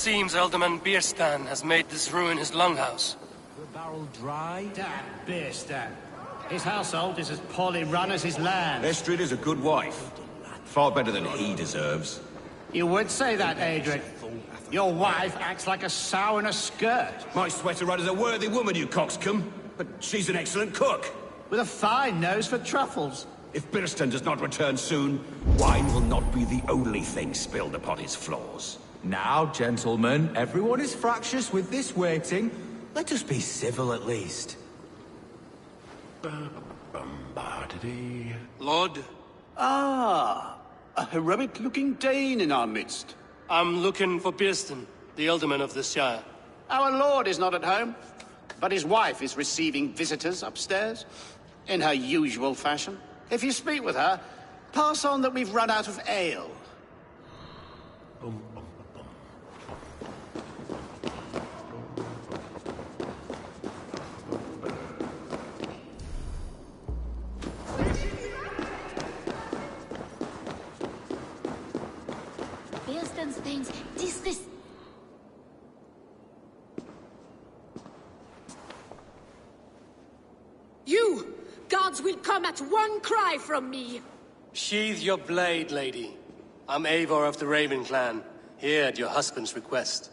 seems Alderman Bierstan has made this ruin his longhouse. The barrel dry? Damn Bierstan. His household is as poorly run as his land. Estrid is a good wife. Far better than he deserves. You would say that, Adric. Your wife acts like a sow in a skirt. My sweater rudder's a worthy woman, you coxcomb. But she's an excellent cook. With a fine nose for truffles. If Bierstan does not return soon, wine will not be the only thing spilled upon his floors. Now, gentlemen, everyone is fractious with this waiting. Let us be civil at least. Lord, Ah, a heroic-looking Dane in our midst. I'm looking for Bierstan, the Alderman of the Shire. Our lord is not at home, but his wife is receiving visitors upstairs, in her usual fashion. If you speak with her, pass on that we've run out of ale. Bierstan's things, this. You! Gods will come at one cry from me! Sheathe your blade, lady. I'm Eivor of the Raven Clan, here at your husband's request.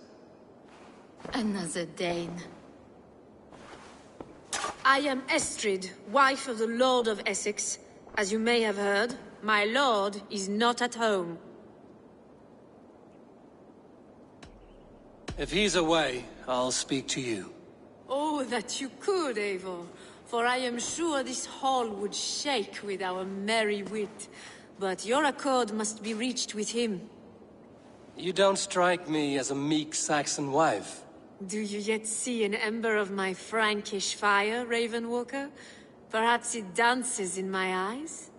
Another Dane. I am Estrid, wife of the Lord of Essex. As you may have heard, my lord is not at home. If he's away, I'll speak to you. Oh, that you could, Eivor. For I am sure this hall would shake with our merry wit. But your accord must be reached with him. You don't strike me as a meek Saxon wife. Do you yet see an ember of my Frankish fire, Ravenwalker? Perhaps it dances in my eyes?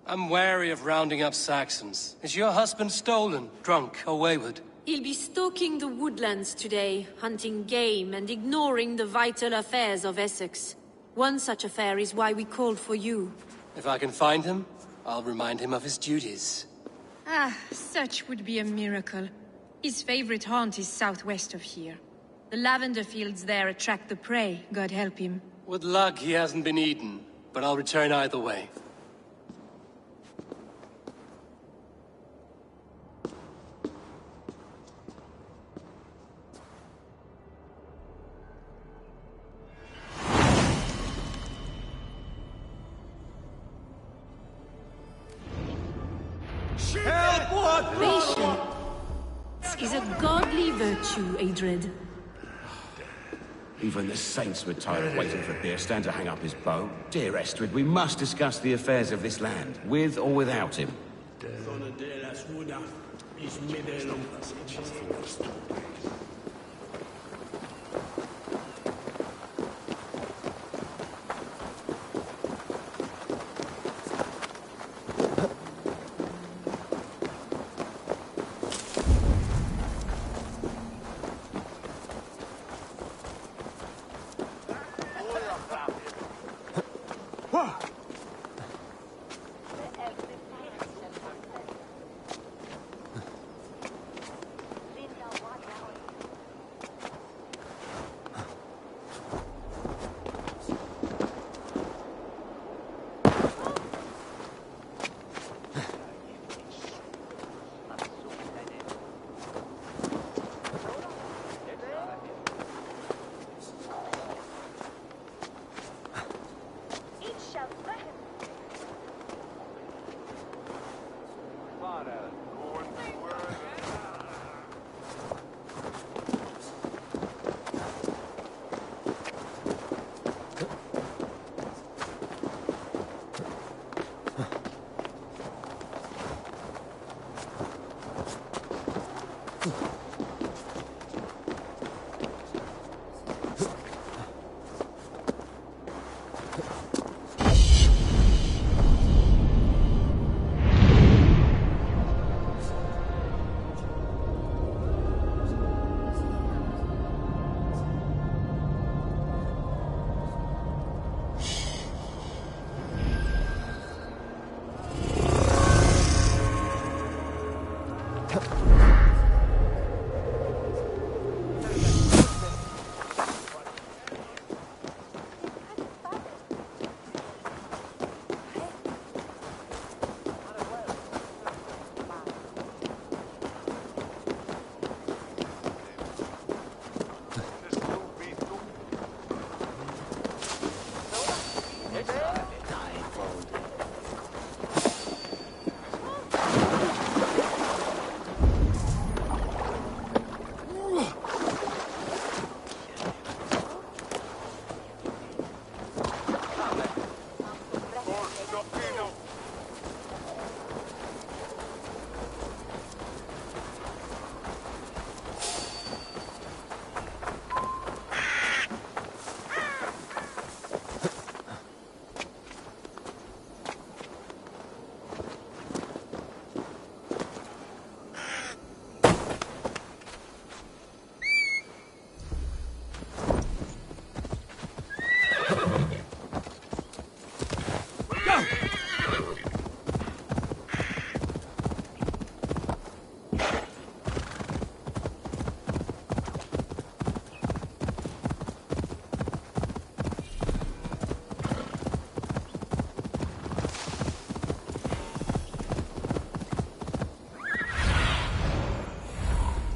I'm wary of rounding up Saxons. Is your husband stolen, drunk, or wayward? He'll be stalking the woodlands today, hunting game and ignoring the vital affairs of Essex. One such affair is why we called for you. If I can find him, I'll remind him of his duties. Ah, such would be a miracle. His favorite haunt is southwest of here. The lavender fields there attract the prey, God help him. With luck, he hasn't been eaten, but I'll return either way. Patience is a godly virtue, Adred. Even the saints were tired of waiting for Bierstan to hang up his bow. Dear Estrid, we must discuss the affairs of this land, with or without him.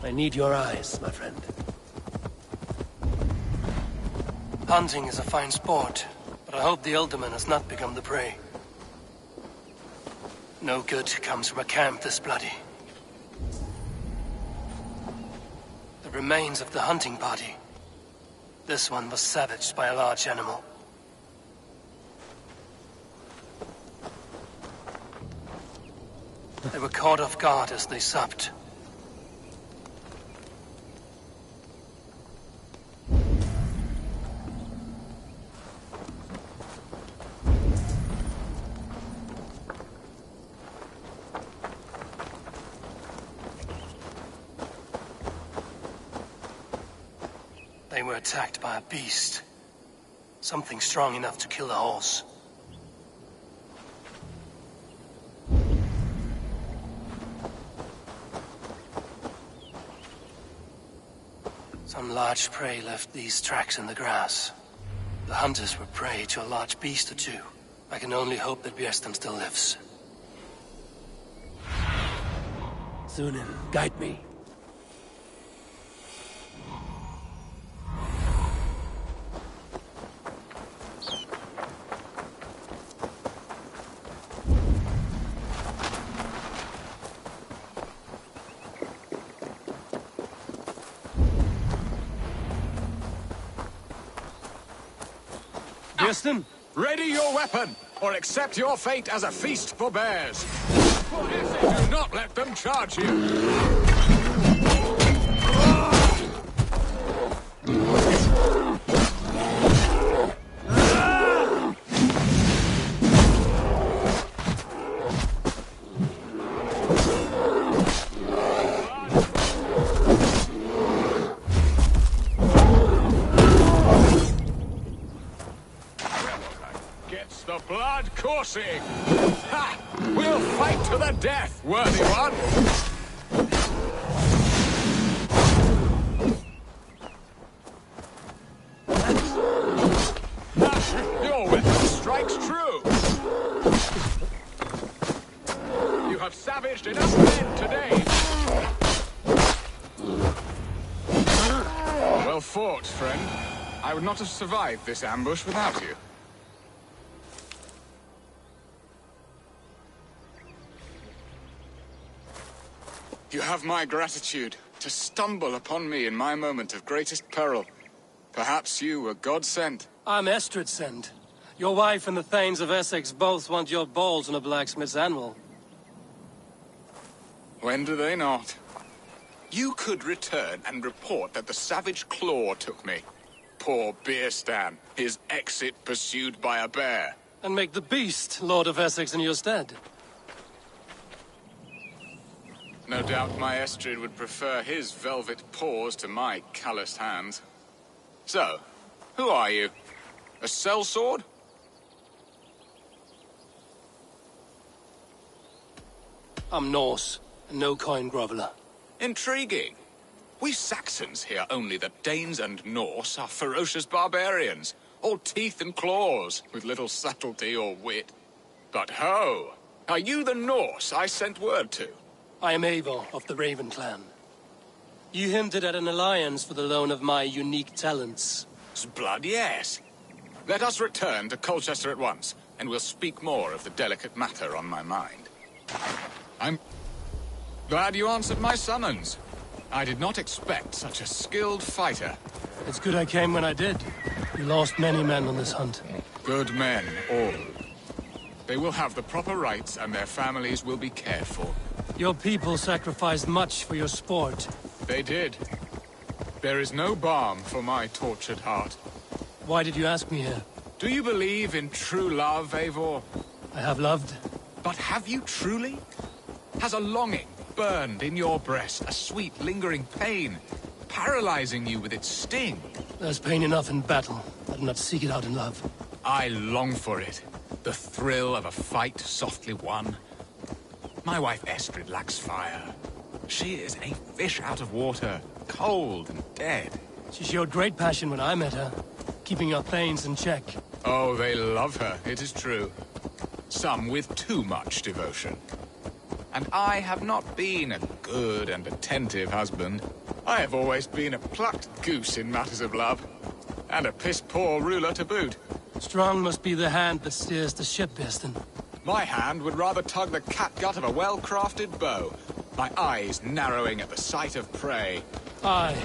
I need your eyes, my friend. Hunting is a fine sport, but I hope the Alderman has not become the prey. No good comes from a camp this bloody. The remains of the hunting party. This one was savaged by a large animal. They were caught off guard as they supped. They were attacked by a beast. Something strong enough to kill a horse. Some large prey left these tracks in the grass. The hunters were prey to a large beast or two. I can only hope that Bjersten still lives. Sunan, guide me. Bjersten? Ready your weapon, or accept your fate as a feast for bears. Do not let them charge you. The blood coursing! Ha! We'll fight to the death, worthy one! Your weapon strikes true! You have savaged enough men today! Well fought, friend. I would not have survived this ambush without you. You have my gratitude to stumble upon me in my moment of greatest peril. Perhaps you were God-sent. I'm Estrid sent. Your wife and the Thanes of Essex both want your balls on a blacksmith's anvil. When do they not? You could return and report that the savage Claw took me. Poor Bjersten, his exit pursued by a bear. And make the beast Lord of Essex in your stead. No doubt my Estrid would prefer his velvet paws to my calloused hands. So, who are you? A sellsword? I'm Norse, and no coin groveler. Intriguing. We Saxons hear only that Danes and Norse are ferocious barbarians, all teeth and claws, with little subtlety or wit. But ho! Are you the Norse I sent word to? I am Eivor of the Raven Clan. You hinted at an alliance for the loan of my unique talents. Blood, yes. Let us return to Colchester at once, and we'll speak more of the delicate matter on my mind. I'm glad you answered my summons. I did not expect such a skilled fighter. It's good I came when I did. You lost many men on this hunt. Good men, all. They will have the proper rights and their families will be cared for. Your people sacrificed much for your sport. They did. There is no balm for my tortured heart. Why did you ask me here? Do you believe in true love, Eivor? I have loved. But have you truly? Has a longing burned in your breast, a sweet, lingering pain, paralyzing you with its sting? There's pain enough in battle. I do not seek it out in love. I long for it. The thrill of a fight softly won. My wife Estrid lacks fire. She is a fish out of water, cold and dead. She showed great passion when I met her, keeping our planes in check. Oh, they love her, it is true. Some with too much devotion. And I have not been a good and attentive husband. I have always been a plucked goose in matters of love. And a piss-poor ruler to boot. Strong must be the hand that steers the ship, Birsten. My hand would rather tug the catgut of a well-crafted bow. My eyes narrowing at the sight of prey. Aye,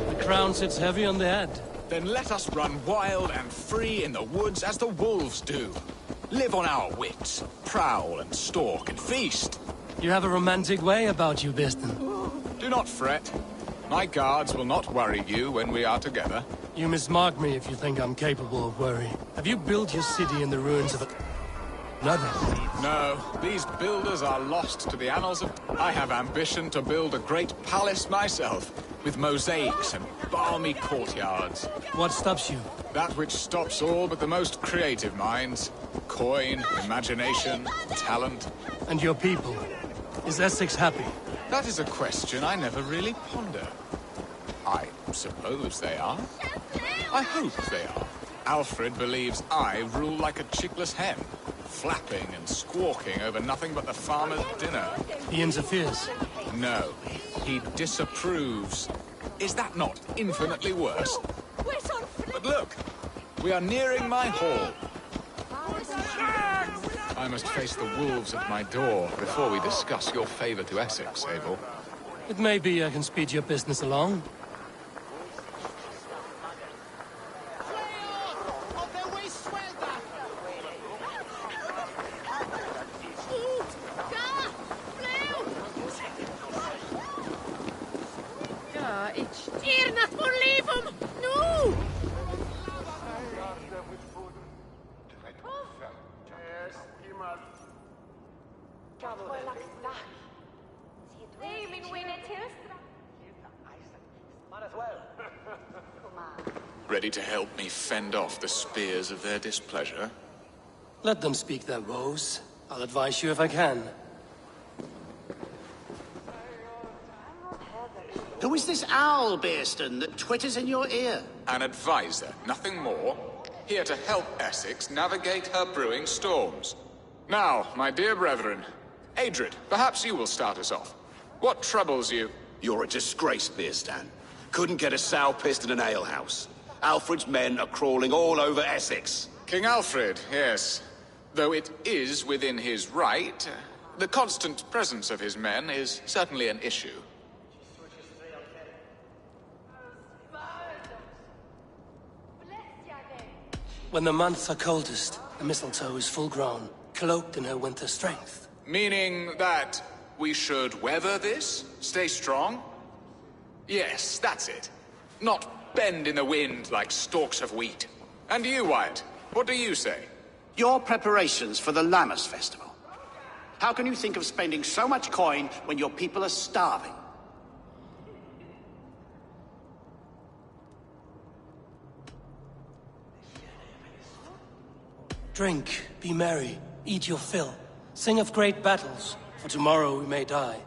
the crown sits heavy on the head. Then let us run wild and free in the woods as the wolves do. Live on our wits, prowl and stalk and feast. You have a romantic way about you, Birsten. Do not fret. My guards will not worry you when we are together. You mismark me if you think I'm capable of worry. Have you built your city in the ruins of another? No, these builders are lost to the annals of... I have ambition to build a great palace myself, with mosaics and balmy courtyards. What stops you? That which stops all but the most creative minds. Coin, imagination, talent. And your people? Is Essex happy? That is a question I never really ponder. I suppose they are. I hope they are. Alfred believes I rule like a chickless hen, flapping and squawking over nothing but the farmer's dinner. He interferes? No, he disapproves. Is that not infinitely worse? But look, we are nearing my hall. I must face the wolves at my door before we discuss your favor to Essex, Eivor. It may be I can speed your business along. Ready to help me fend off the spears of their displeasure? Let them speak their woes. I'll advise you if I can. Who is this owl, Birsten, that twitters in your ear? An advisor, nothing more. Here to help Essex navigate her brewing storms. Now, my dear brethren, Adrid, perhaps you will start us off. What troubles you? You're a disgrace, Birsten. Couldn't get a sow pissed in an alehouse. Alfred's men are crawling all over Essex. King Alfred, yes. Though it is within his right, the constant presence of his men is certainly an issue. When the months are coldest, the mistletoe is full grown, cloaked in her winter strength. Meaning that we should weather this? Stay strong? Yes, that's it. Not bend in the wind like stalks of wheat. And you, Wyatt, what do you say? Your preparations for the Lammas festival. How can you think of spending so much coin when your people are starving? Drink, be merry, eat your fill. Sing of great battles, for tomorrow we may die.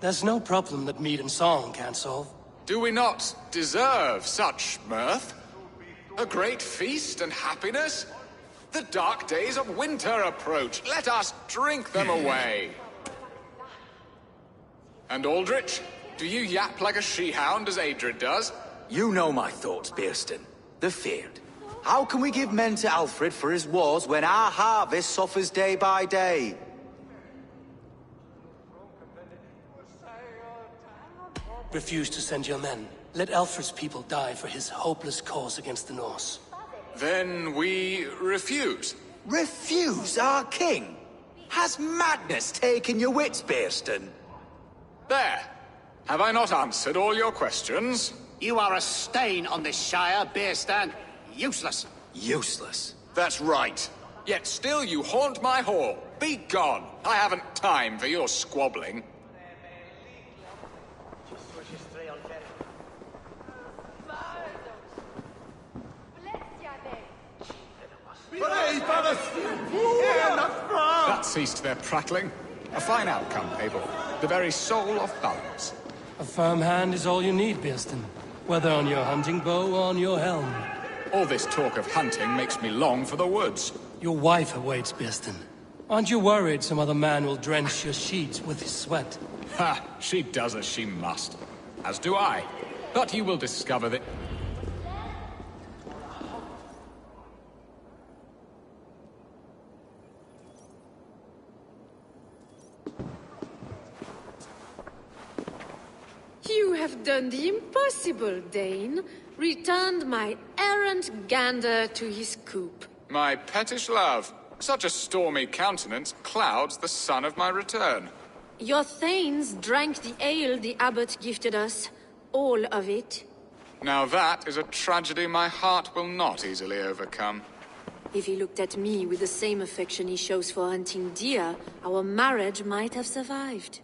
There's no problem that mead and song can't solve. Do we not deserve such mirth? A great feast and happiness? The dark days of winter approach. Let us drink them away. And Aldrich, do you yap like a she-hound as Adrid does? You know my thoughts, Birsten. They're feared. How can we give men to Alfred for his wars when our harvest suffers day by day? Refuse to send your men. Let Alfred's people die for his hopeless cause against the Norse. Then we refuse. Refuse our king? Has madness taken your wits, Bearston? There! Have I not answered all your questions? You are a stain on this Shire, Beerstan. Useless. Useless. That's right. Yet still you haunt my hall. Be gone! I haven't time for your squabbling. That ceased their prattling. A fine outcome, Abel. The very soul of balance. A firm hand is all you need, Bearston. Whether on your hunting bow or on your helm. All this talk of hunting makes me long for the woods. Your wife awaits, Bearston. Aren't you worried some other man will drench your sheets with his sweat? Ha! She does as she must. As do I. But you will discover that... You have done the impossible, Dane. Returned my errant gander to his coop. My pettish love. Such a stormy countenance clouds the sun of my return. Your thanes drank the ale the abbot gifted us. All of it. Now that is a tragedy my heart will not easily overcome. If he looked at me with the same affection he shows for hunting deer, our marriage might have survived.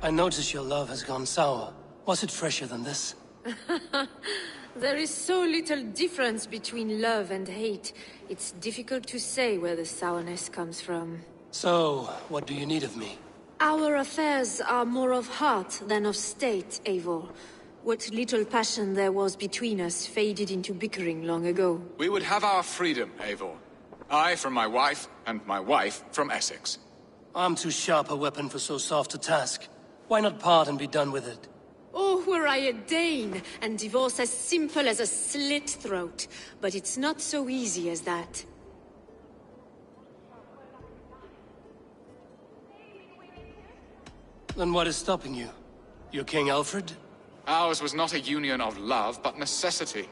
I notice your love has gone sour. Was it fresher than this? There is so little difference between love and hate. It's difficult to say where the sourness comes from. So, what do you need of me? Our affairs are more of heart than of state, Eivor. What little passion there was between us faded into bickering long ago. We would have our freedom, Eivor. I from my wife, and my wife from Essex. I'm too sharp a weapon for so soft a task. Why not part and be done with it? Oh, were I a Dane, and divorce as simple as a slit throat. But it's not so easy as that. Then what is stopping you? Your King Alfred? Ours was not a union of love, but necessity.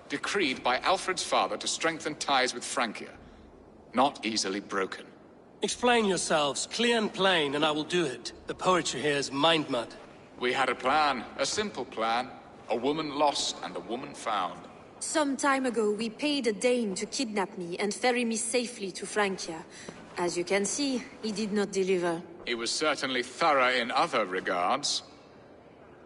Decreed by Alfred's father to strengthen ties with Francia. Not easily broken. Explain yourselves, clear and plain, and I will do it. The poetry here is mind mud. We had a plan, a simple plan. A woman lost and a woman found. Some time ago, we paid a Dane to kidnap me and ferry me safely to Francia. As you can see, he did not deliver. He was certainly thorough in other regards.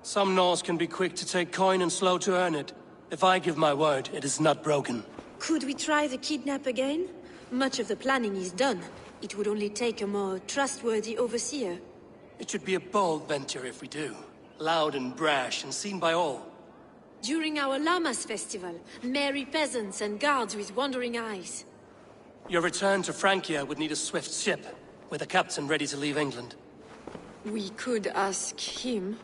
Some Norse can be quick to take coin and slow to earn it. If I give my word, it is not broken. Could we try the kidnap again? Much of the planning is done. It would only take a more trustworthy overseer. It should be a bold venture if we do. Loud and brash and seen by all. During our Llamas festival, merry peasants and guards with wandering eyes. Your return to Francia would need a swift ship, with a captain ready to leave England. We could ask him.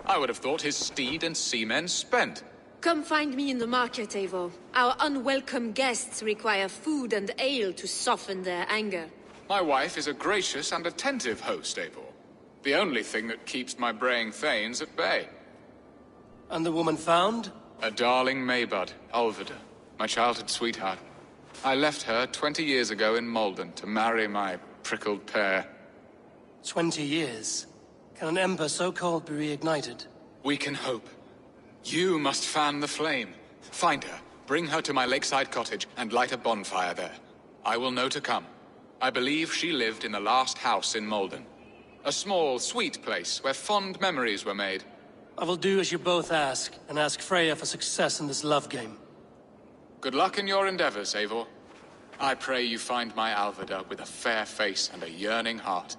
I would have thought his steed and seamen spent. Come find me in the market, Eivor. Our unwelcome guests require food and ale to soften their anger. My wife is a gracious and attentive host, Eivor. The only thing that keeps my braying thanes at bay. And the woman found? A darling Maybud, Alvida, my childhood sweetheart. I left her 20 years ago in Malden to marry my prickled pear. 20 years? Can an ember so cold be reignited? We can hope. You must fan the flame. Find her, bring her to my lakeside cottage, and light a bonfire there. I will know to come. I believe she lived in the last house in Malden. A small, sweet place where fond memories were made. I will do as you both ask, and ask Freya for success in this love game. Good luck in your endeavors, Eivor. I pray you find my Alvida with a fair face and a yearning heart.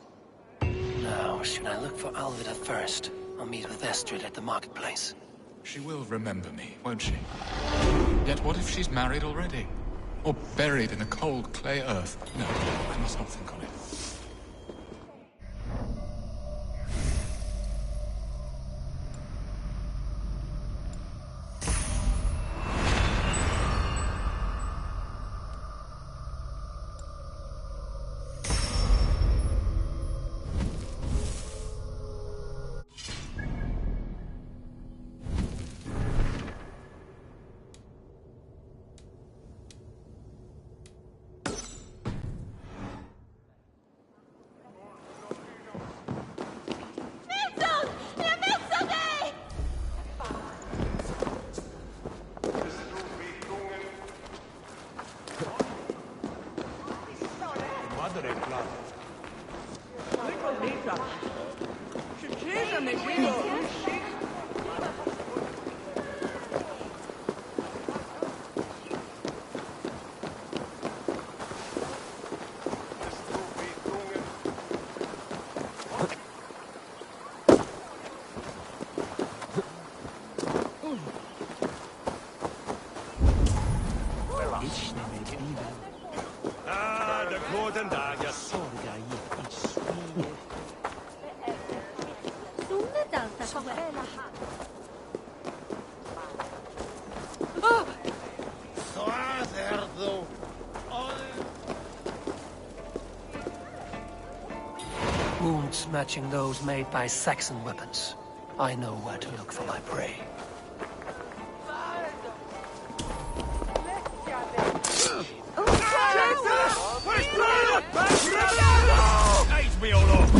Now, should I look for Alvida first? I'll meet with Estrid at the marketplace. She will remember me, won't she? Yet what if she's married already? Or buried in the cold clay earth? No, I must not think on it. Wounds matching those made by Saxon weapons. I know where to look for my prey. Me all off.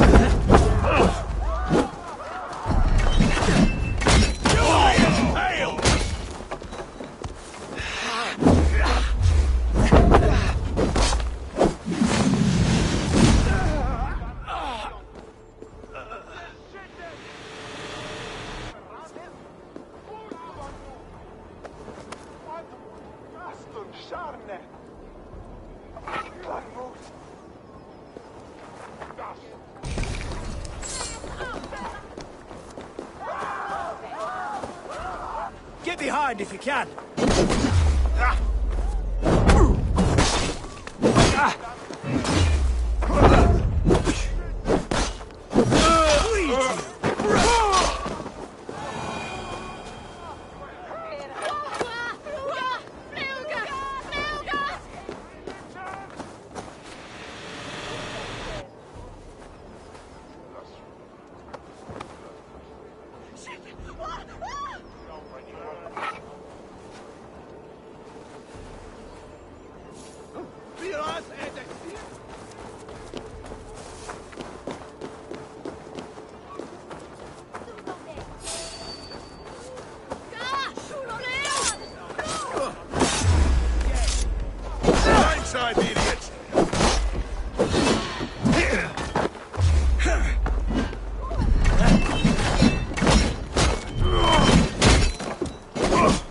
Get behind if you can. Inside the idiots!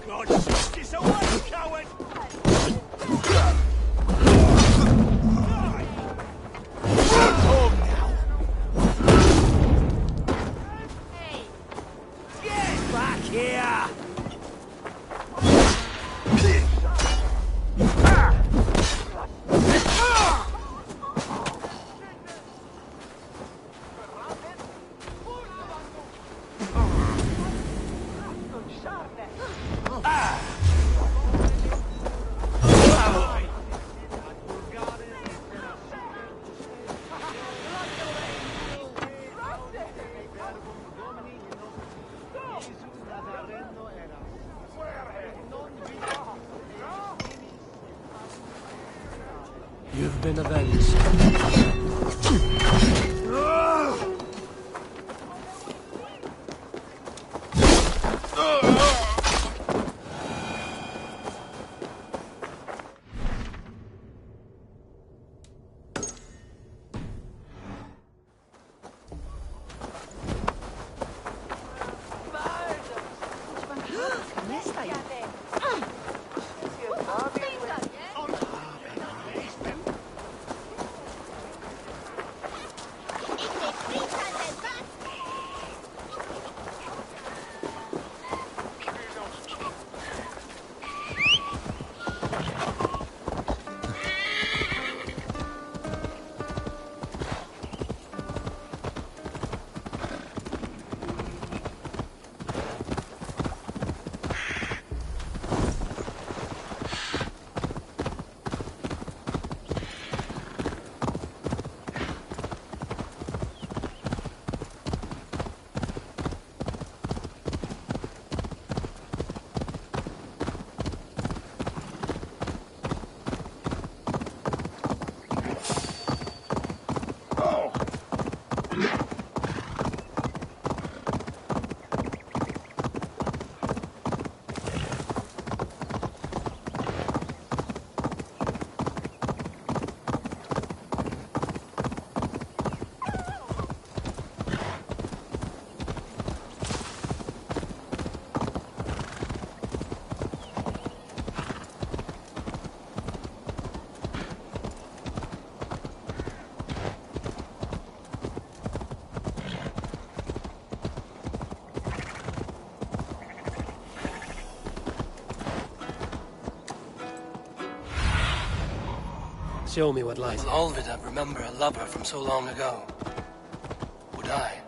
God, this away, coward! Hey! Get back here! You've been avenged. Show me what lies. Will Olvida remember a lover from so long ago? Would I?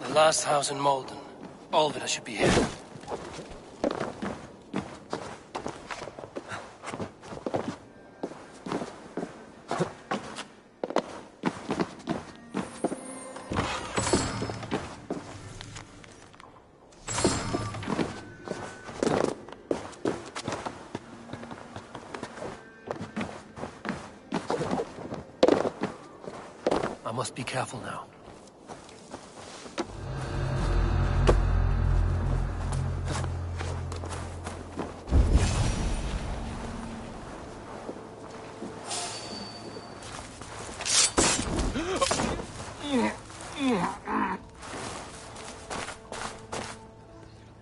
The last house in Malden. Olvida should be here. I must be careful now.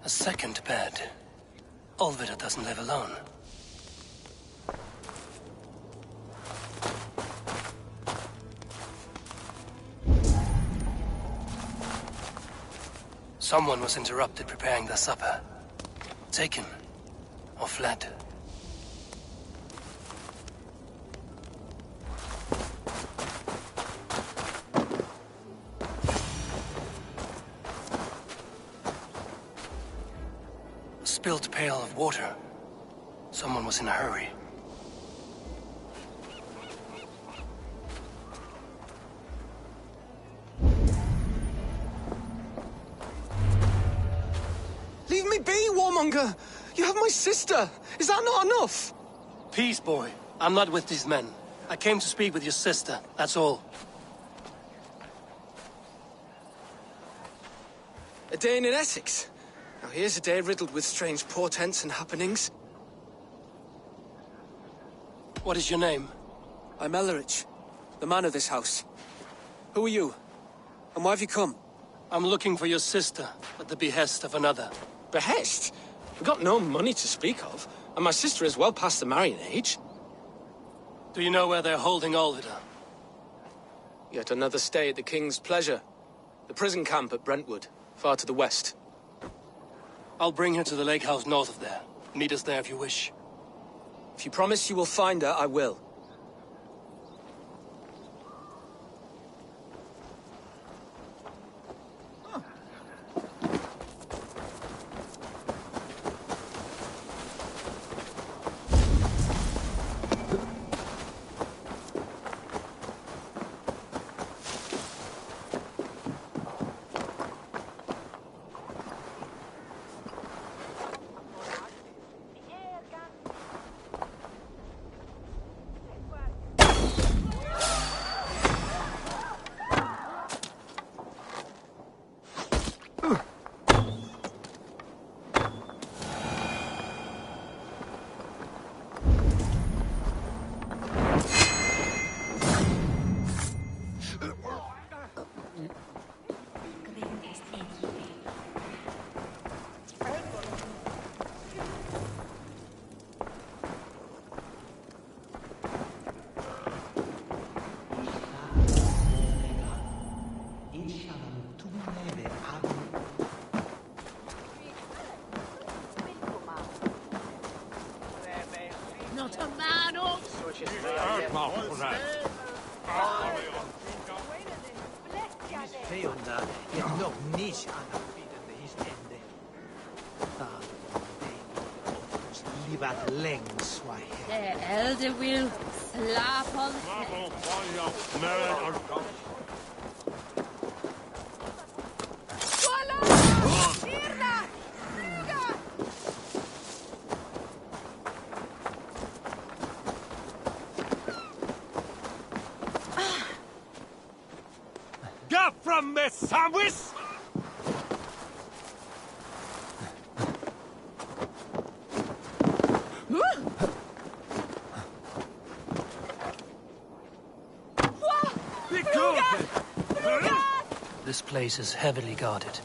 A second bed. Olvida doesn't live alone. Someone was interrupted preparing their supper. Taken. Or fled. A spilled pail of water. Someone was in a hurry. Leave me be, warmonger! You have my sister! Is that not enough? Peace, boy. I'm not with these men. I came to speak with your sister, that's all. A day in Essex. Now here's a day riddled with strange portents and happenings. What is your name? I'm Ellerich, the man of this house. Who are you? And why have you come? I'm looking for your sister, at the behest of another. Behest? We've got no money to speak of, and my sister is well past the marrying age. Do you know where they're holding Olvida? Yet another stay at the King's pleasure. The prison camp at Brentwood, far to the west. I'll bring her to the lake house north of there. Meet us there if you wish. If you promise you will find her, I will. Not a man or... Give that leg sway. The elder will slap on the Get from me, sandwich! This place is heavily guarded.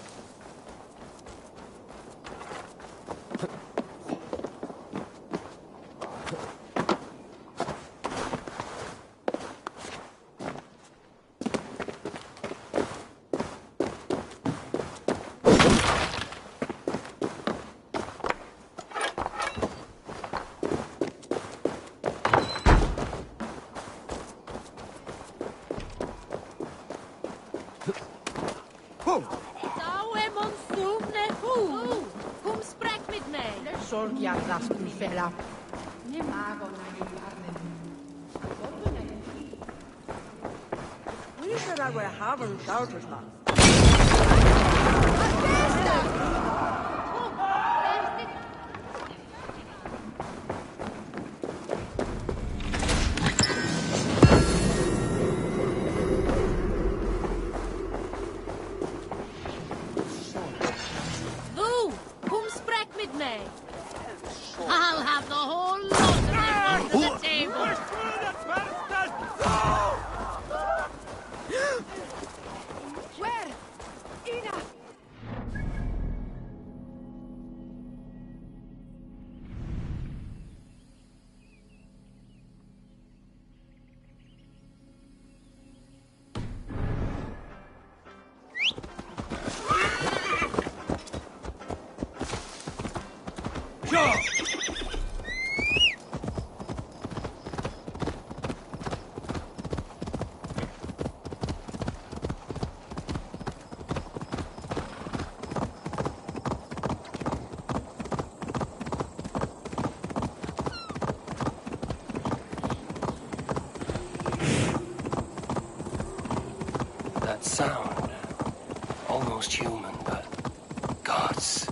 Fella. You said I were having shoulders, man. Wo? Kom sprek met mij. I'll have the whole lot of them under the table. Where? Ina! That sound. Almost human, but gods.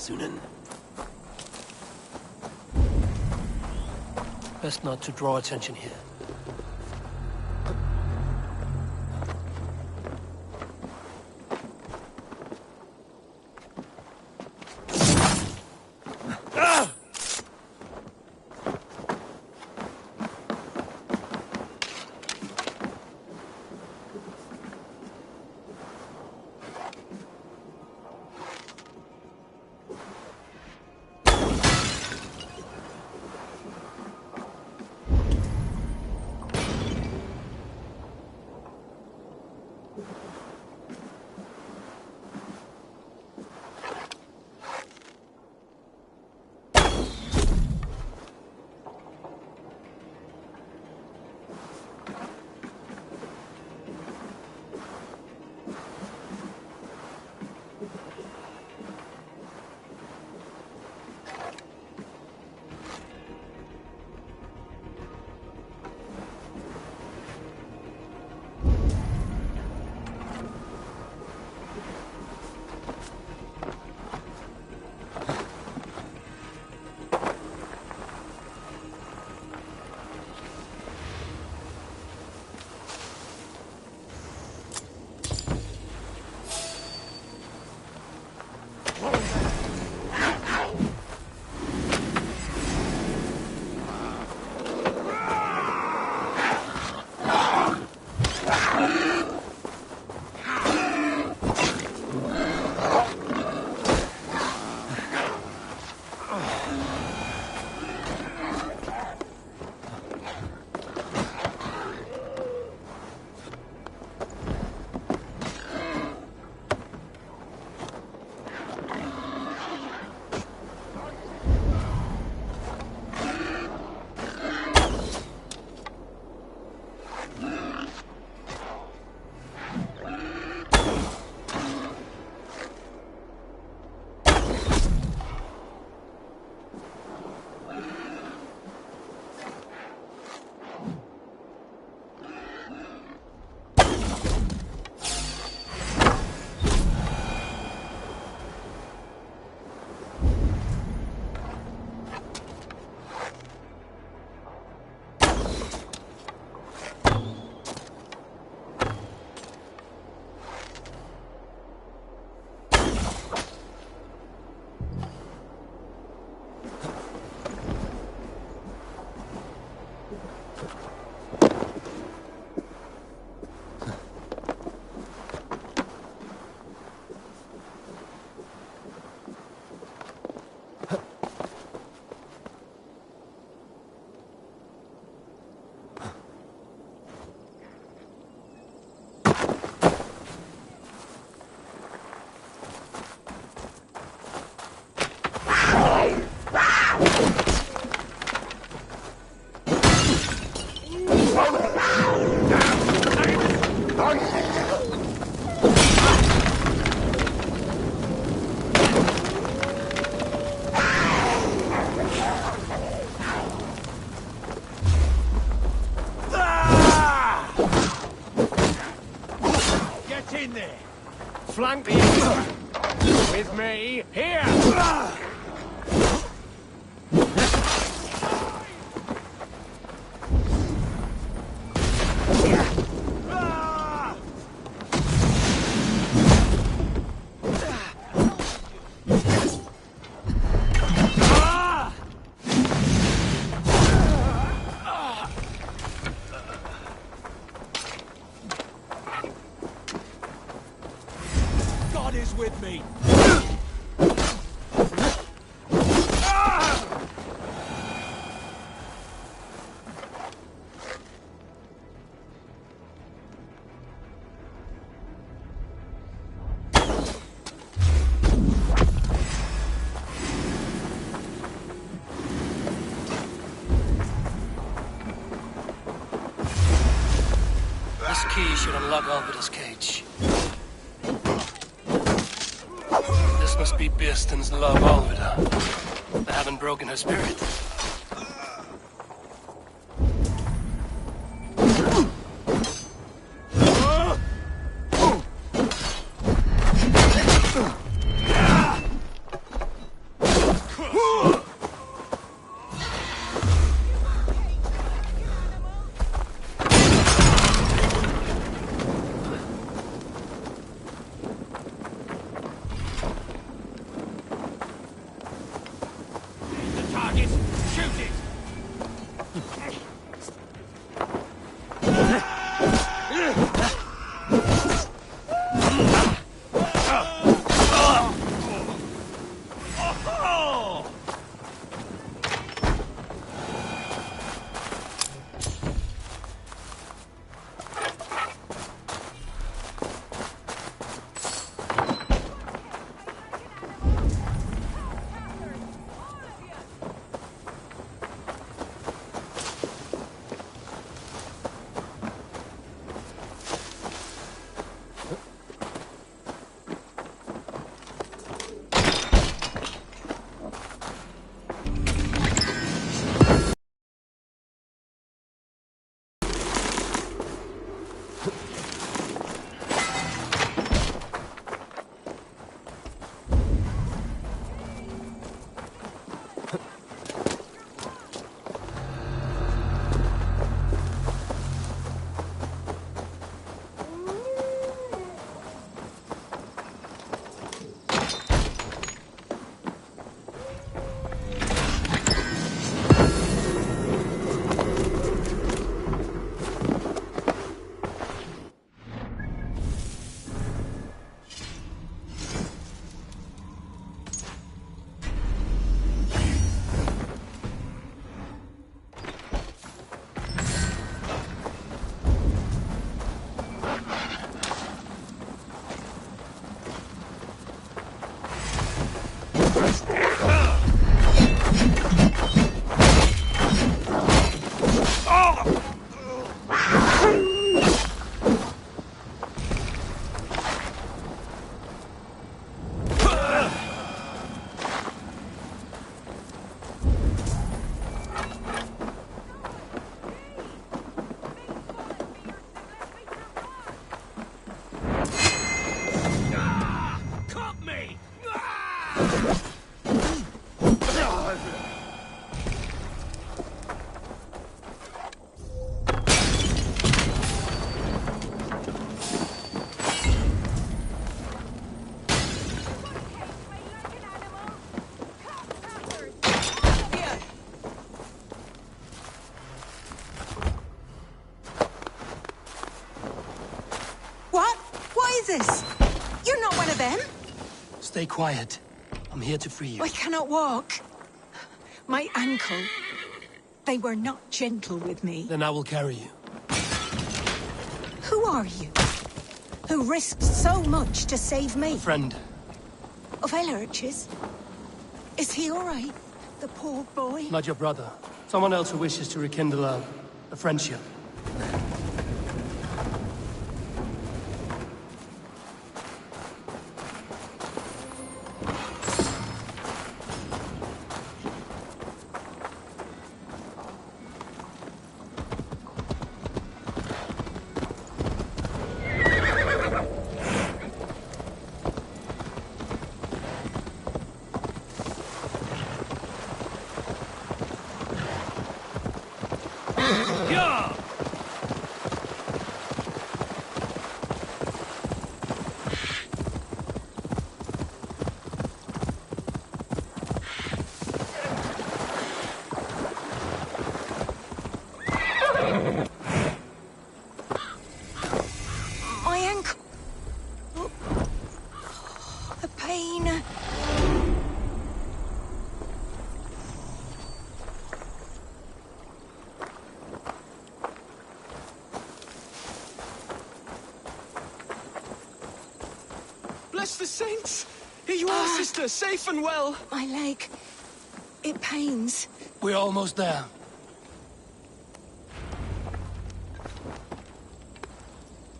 Sunan. Best not to draw attention here. Flank the enemy. With me, here! God is with me! This key should unlock Alvida's cage. This must be Birston's love, Alvida. They haven't broken her spirit. Target! Shoot it! this? You're not one of them? Stay quiet. I'm here to free you. I cannot walk. My ankle. They were not gentle with me. Then I will carry you. Who are you? Who risked so much to save me? A friend. Of Ellerch's? Is he all right? The poor boy? Not your brother. Someone else who wishes to rekindle a friendship. Yeah! My ankle. Oh, the pain. Bless the saints! Here you are, sister, safe and well. My leg. It pains. We're almost there.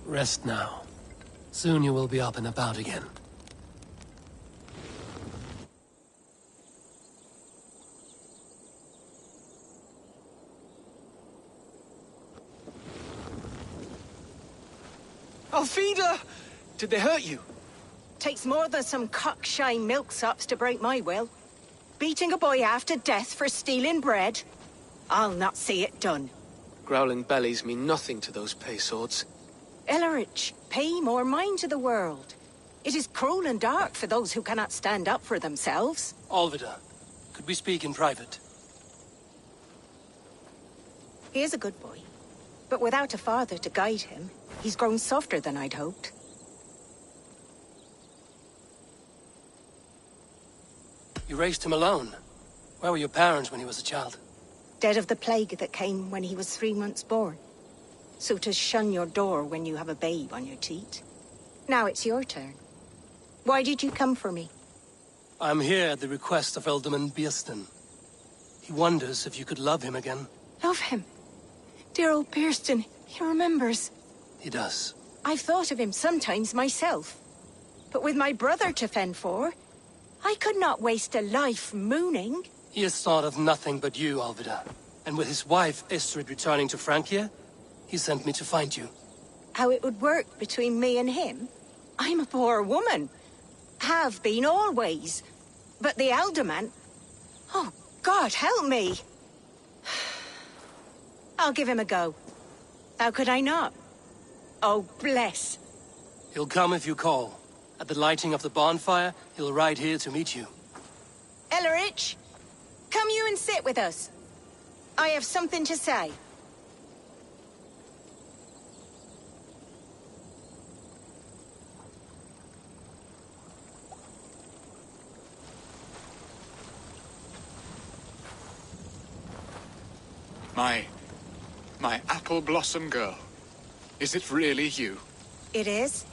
Rest now. Soon you will be up and about again. Alfida! Did they hurt you? Takes more than some cockshy milksops to break my will. Beating a boy half to death for stealing bread? I'll not see it done. Growling bellies mean nothing to those pay swords. Ellerich, pay more mind to the world. It is cruel and dark for those who cannot stand up for themselves. Olvida, could we speak in private? He is a good boy, but without a father to guide him, he's grown softer than I'd hoped. You raised him alone. Where were your parents when he was a child? Dead of the plague that came when he was 3 months born. So to shun your door when you have a babe on your teat. Now it's your turn. Why did you come for me? I'm here at the request of Ealdorman Bearstan. He wonders if you could love him again. Love him? Dear old Bearstan, he remembers. He does. I've thought of him sometimes myself. But with my brother to fend for, I could not waste a life mooning. He has thought of nothing but you, Alvida. And with his wife, Estrid, returning to Francia, he sent me to find you. How it would work between me and him? I'm a poor woman. Have been always. But the Ealdorman... Oh, God, help me! I'll give him a go. How could I not? Oh, bless. He'll come if you call. At the lighting of the bonfire, he'll ride here to meet you. Ellerich, come you and sit with us. I have something to say. My apple blossom girl. Is it really you? It is.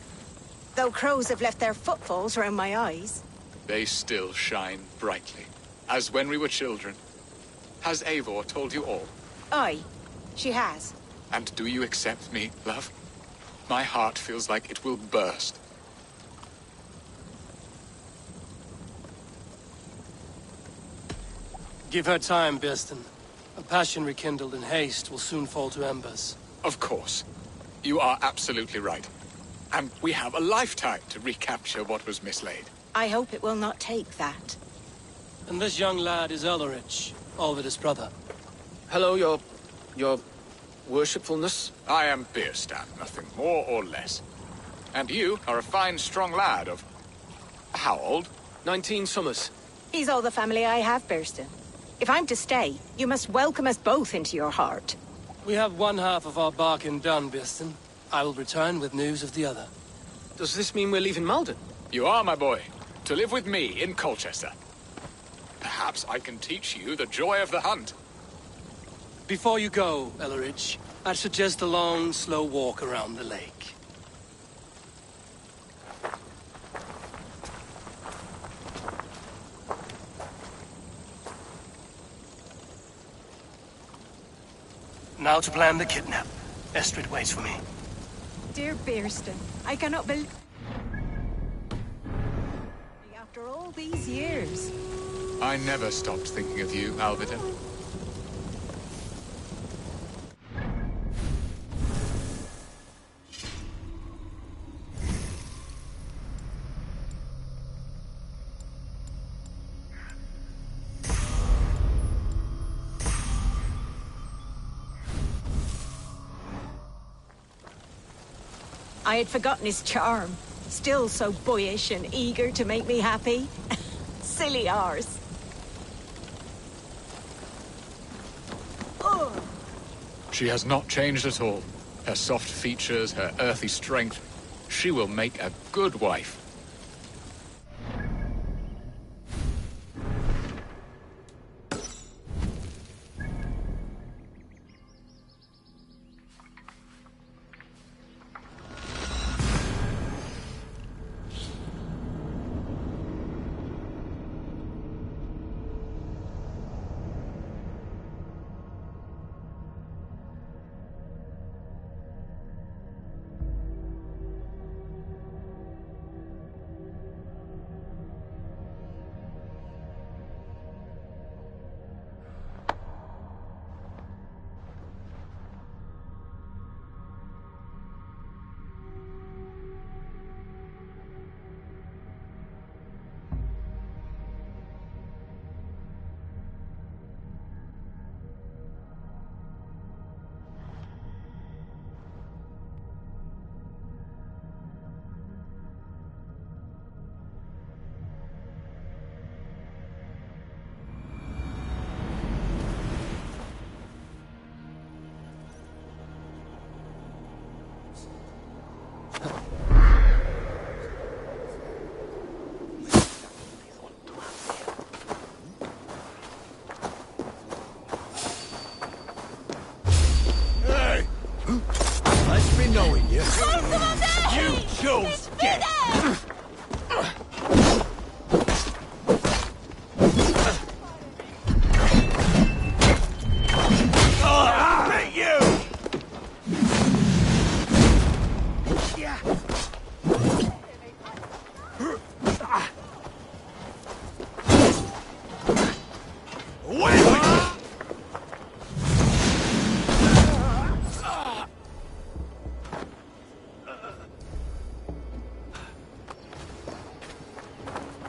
Though crows have left their footfalls around my eyes. They still shine brightly, as when we were children. Has Eivor told you all? Aye, she has. And do you accept me, love? My heart feels like it will burst. Give her time, Bearstan. A passion rekindled in haste will soon fall to embers. Of course. You are absolutely right. And we have a lifetime to recapture what was mislaid. I hope it will not take that. And this young lad is Ellerich, Olvida's brother. Hello, your worshipfulness. I am Bearstan, nothing more or less. And you are a fine, strong lad of... how old? 19 summers. He's all the family I have, Bearstan. If I'm to stay, you must welcome us both into your heart. We have one half of our bargain done, Bearstan. I will return with news of the other. Does this mean we're leaving Malden? You are, my boy. To live with me in Colchester. Perhaps I can teach you the joy of the hunt. Before you go, Ellerich, I'd suggest a long, slow walk around the lake. Now to plan the kidnap. Estrid waits for me. Dear Bearstan, I cannot believe... After all these years... I never stopped thinking of you, Alvida. I had forgotten his charm. Still so boyish and eager to make me happy. Silly ours. She has not changed at all. Her soft features, her earthy strength. She will make a good wife.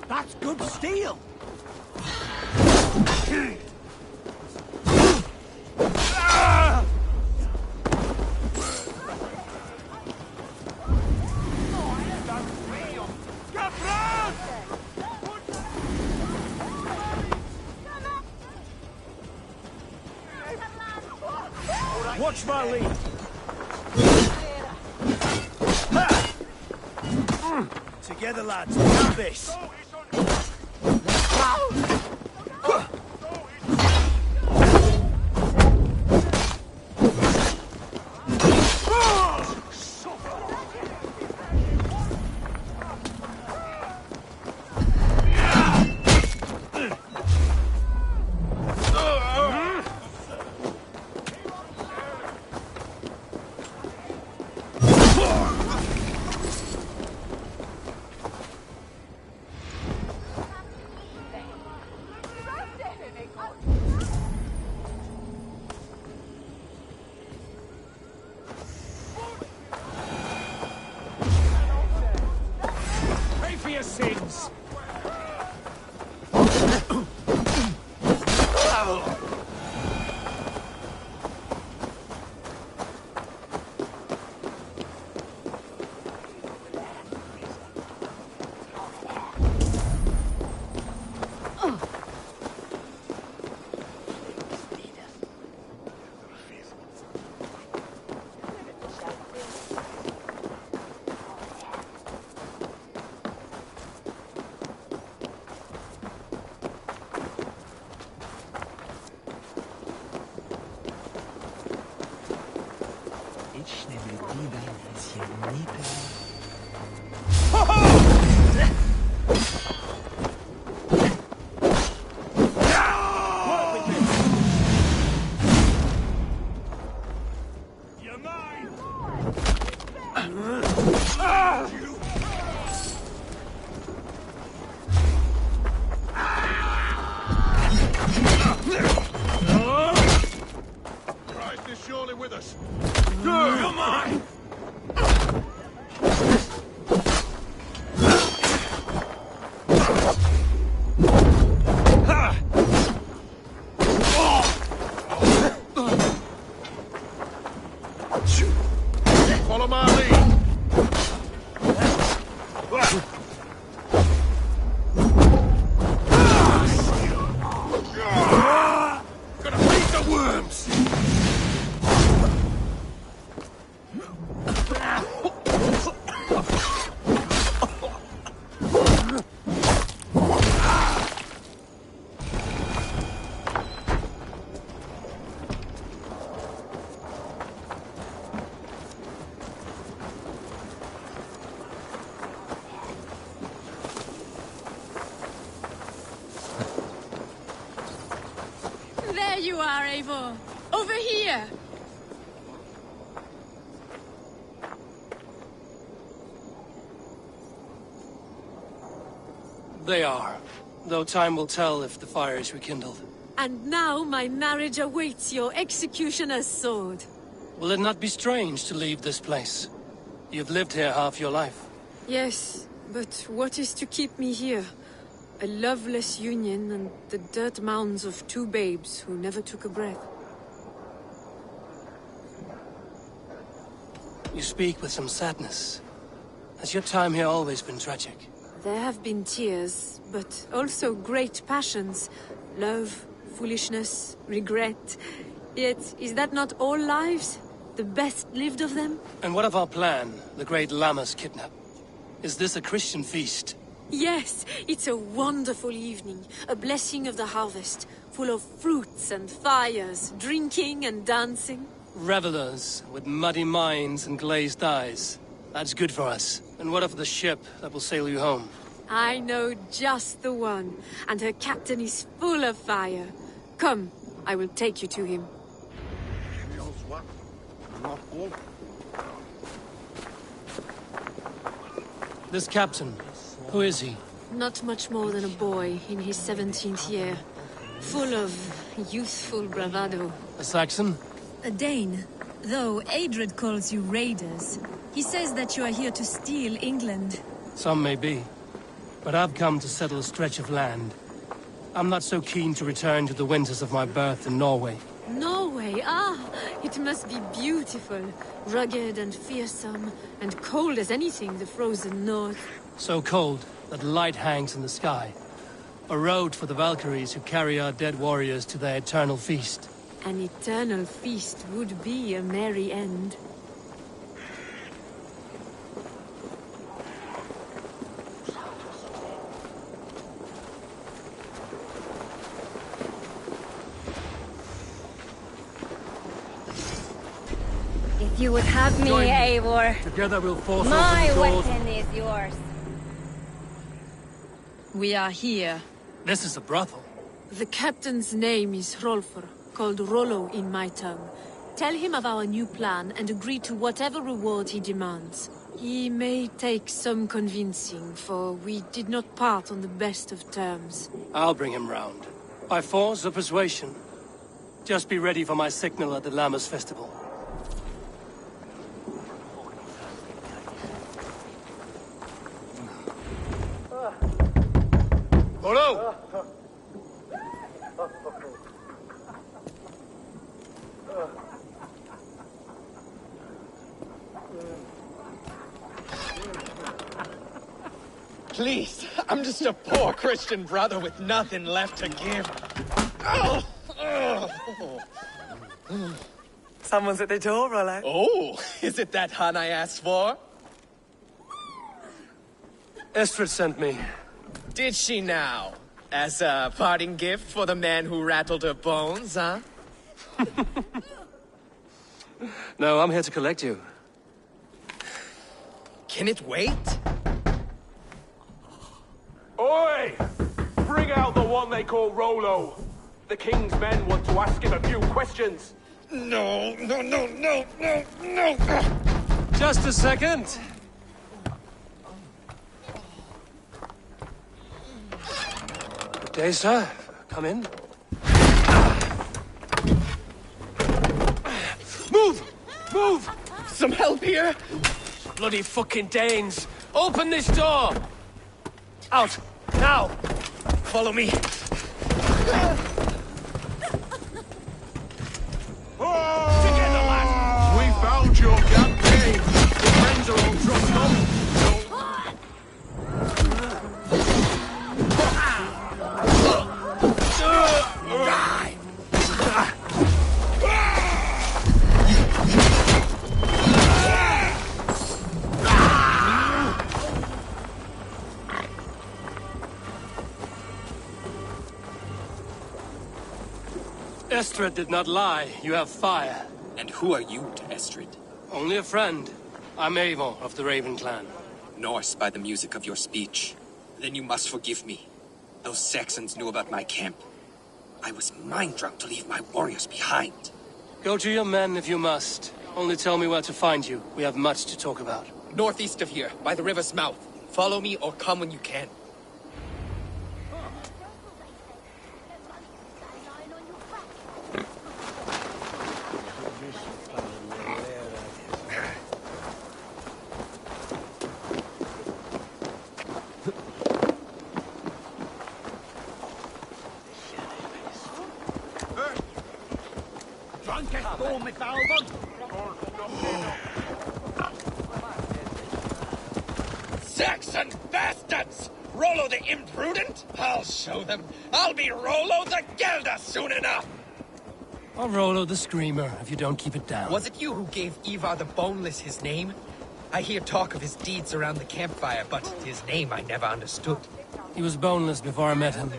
That's good steel! Watch my lead! Together, lads, we have this! Sins. Follow my lead. Eivor! Over here! They are. Though time will tell if the fire is rekindled. And now my marriage awaits your executioner's sword. Will it not be strange to leave this place? You've lived here half your life. Yes, but what is to keep me here? A loveless union and the dirt mounds of two babes who never took a breath. You speak with some sadness. Has your time here always been tragic? There have been tears, but also great passions. Love, foolishness, regret. Yet, is that not all lives? The best lived of them? And what of our plan, the great Lammas kidnap? Is this a Christian feast? Yes, it's a wonderful evening. A blessing of the harvest, full of fruits and fires, drinking and dancing. Revelers with muddy minds and glazed eyes. That's good for us. And what of the ship that will sail you home? I know just the one, and her captain is full of fire. Come, I will take you to him. This captain, who is he? Not much more than a boy in his 17th year. Full of youthful bravado. A Saxon? A Dane. Though Adred calls you raiders. He says that you are here to steal England. Some may be. But I've come to settle a stretch of land. I'm not so keen to return to the winters of my birth in Norway. Norway? Ah, it must be beautiful. Rugged and fearsome, and cold as anything the frozen north. So cold that light hangs in the sky. A road for the Valkyries who carry our dead warriors to their eternal feast. An eternal feast would be a merry end. If you would have me, Eivor, together we'll force my open the doors. weapon is yours. We are here. This is a brothel. The captain's name is Hrolfr, called Rollo in my tongue. Tell him of our new plan and agree to whatever reward he demands. He may take some convincing, for we did not part on the best of terms. I'll bring him round. By force or persuasion. Just be ready for my signal at the Lammas festival. Rollo! Please, I'm just a poor Christian brother with nothing left to give. Oh! Someone's at the door, Rollo. Oh, is it that hun I asked for? Estrid sent me. Did she now? As a parting gift for the man who rattled her bones, huh? No, I'm here to collect you. Can it wait? Oi! Bring out the one they call Rollo. The king's men want to ask him a few questions. No. Just a second. Good day, sir. Come in. Move! Move! Some help here? Bloody fucking Danes! Open this door! Out! Now! Follow me. Together, lads! We found your campaign! The friends are all dropped off! Estrid did not lie. You have fire. And who are you to Estrid? Only a friend. I'm Eivor of the Raven clan. Norse by the music of your speech. Then you must forgive me. Those Saxons knew about my camp. I was mind-drunk to leave my warriors behind. Go to your men if you must. Only tell me where to find you. We have much to talk about. Northeast of here, by the river's mouth. Follow me or come when you can. Saxon bastards! Rollo the imprudent? I'll show them. I'll be Rollo the Gelder soon enough! Or Rollo the Screamer, if you don't keep it down. Was it you who gave Ivar the Boneless his name? I hear talk of his deeds around the campfire, but his name I never understood. He was boneless before I met him.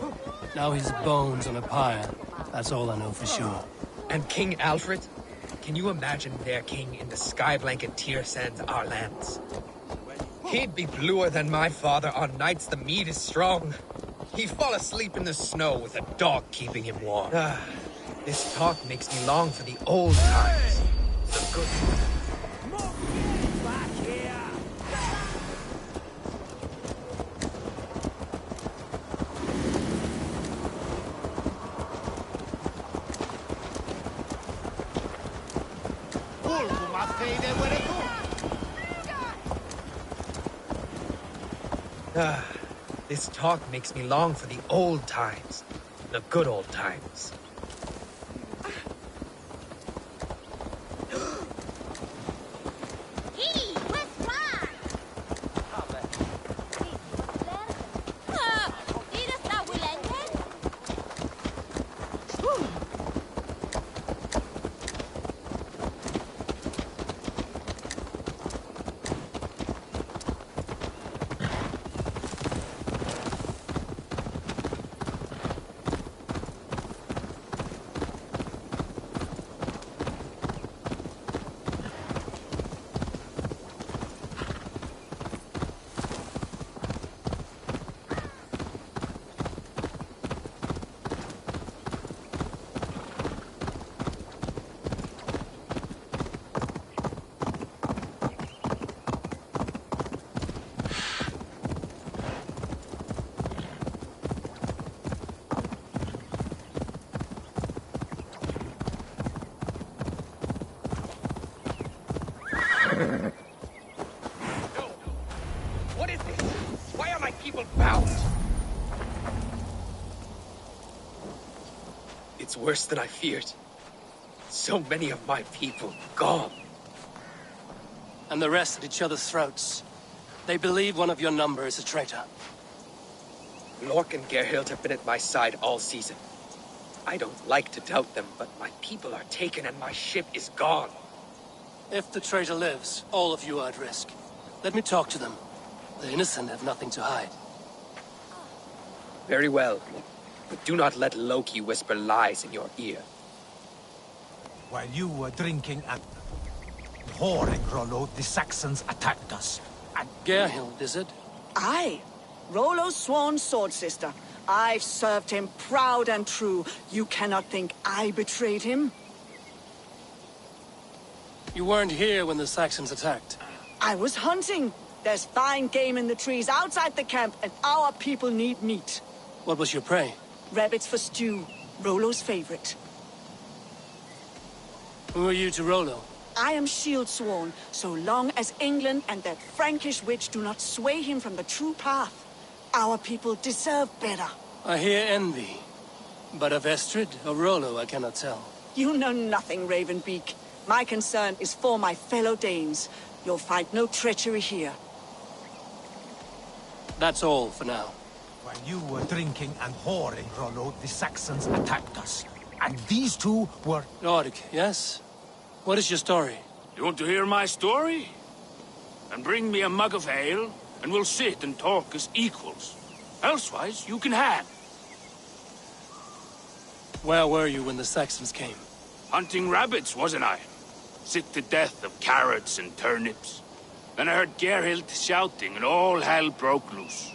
Now he's bones on a pyre. That's all I know for sure. And King Alfred? Can you imagine their king in the sky blanket Tyr sends our lands? He'd be bluer than my father on nights the mead is strong. He'd fall asleep in the snow with a dog keeping him warm. This talk makes me long for the old times. The good times. This talk makes me long for the old times. The good old times. What is this? Why are my people bound? It's worse than I feared. So many of my people gone. And the rest at each other's throats. They believe one of your number is a traitor. Lork and Gerhild have been at my side all season. I don't like to doubt them, but my people are taken and my ship is gone. If the traitor lives, all of you are at risk. Let me talk to them. The innocent have nothing to hide. Very well. But do not let Loki whisper lies in your ear. While you were drinking and whoring, Rollo, the Saxons attacked us. And Gerhild, is it? Aye. Rollo's sworn sword sister. I've served him proud and true. You cannot think I betrayed him? You weren't here when the Saxons attacked. I was hunting. There's fine game in the trees outside the camp, and our people need meat. What was your prey? Rabbits for stew. Rollo's favorite. Who are you to Rollo? I am shield sworn, so long as England and that Frankish witch do not sway him from the true path. Our people deserve better. I hear envy. But of Estrid or Rollo, I cannot tell. You know nothing, Ravenbeak. My concern is for my fellow Danes. You'll find no treachery here. That's all for now. while you were drinking and whoring, Rollo, the Saxons attacked us. And these two were... Lord, yes? What is your story? You want to hear my story? Then bring me a mug of ale, and we'll sit and talk as equals. Elsewise, you can hang. Where were you when the Saxons came? Hunting rabbits, wasn't I? Sick to death of carrots and turnips. Then I heard Gerhild shouting, and all hell broke loose.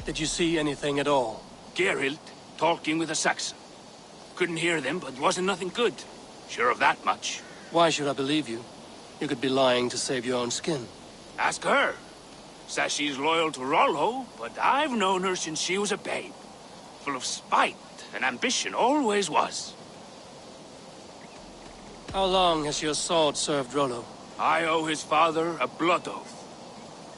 Did you see anything at all? Geralt talking with a Saxon. Couldn't hear them, but wasn't nothing good. Sure of that much. Why should I believe you? You could be lying to save your own skin. Ask her. Says she's loyal to Rollo, but I've known her since she was a babe. Full of spite and ambition, always was. How long has your sword served Rollo? I owe his father a blood oath.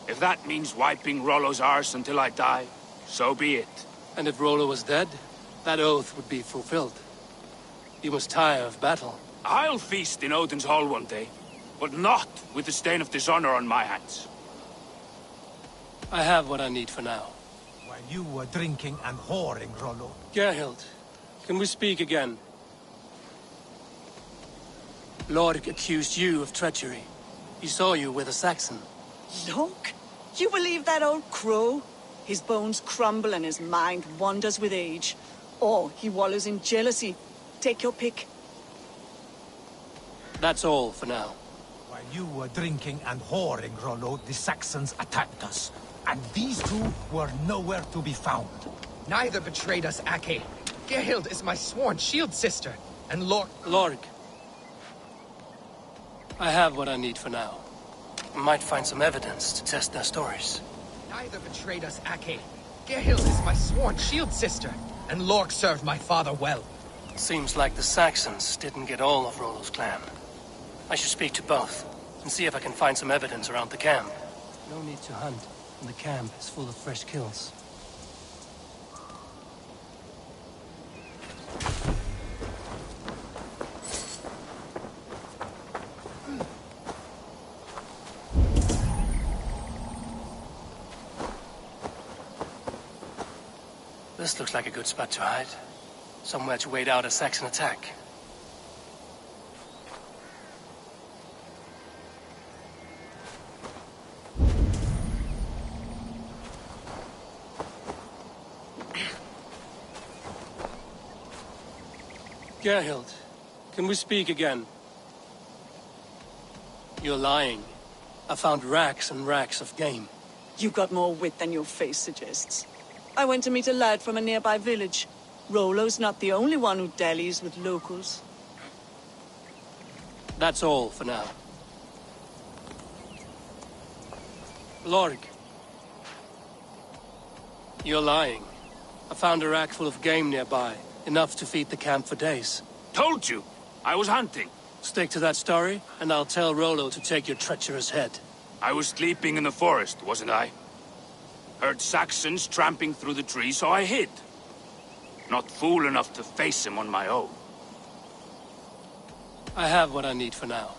If that means wiping Rollo's arse until I die, so be it. And if Rollo was dead, that oath would be fulfilled. You must tire of battle. I'll feast in Odin's hall one day, but not with the stain of dishonor on my hands. I have what I need for now. While you were drinking and whoring, Rollo. Gerhild, can we speak again? Lorg accused you of treachery. He saw you with a Saxon. Look, you believe that old crow? His bones crumble and his mind wanders with age. Or he wallows in jealousy. Take your pick. That's all for now. While you were drinking and whoring, Rollo, the Saxons attacked us. And these two were nowhere to be found. Neither betrayed us, Ake. Gerhild is my sworn shield sister, and Lorg. I have what I need for now. I might find some evidence to test their stories. Neither betrayed us, Ake. Gerhild is my sworn shield sister, and Lork served my father well. Seems like the Saxons didn't get all of Rollo's clan. I should speak to both, and see if I can find some evidence around the camp. No need to hunt, and the camp is full of fresh kills. This looks like a good spot to hide. Somewhere to wait out a Saxon attack. Gerhild, can we speak again? You're lying. I found racks and racks of game. You got more wit than your face suggests. I went to meet a lad from a nearby village. Rollo's not the only one who dallies with locals. That's all for now. Lorg. You're lying. I found a rack full of game nearby. Enough to feed the camp for days. Told you! I was hunting. Stick to that story, and I'll tell Rollo to take your treacherous head. I was sleeping in the forest, wasn't I? Heard Saxons tramping through the trees, so I hid. Not fool enough to face him on my own. I have what I need for now.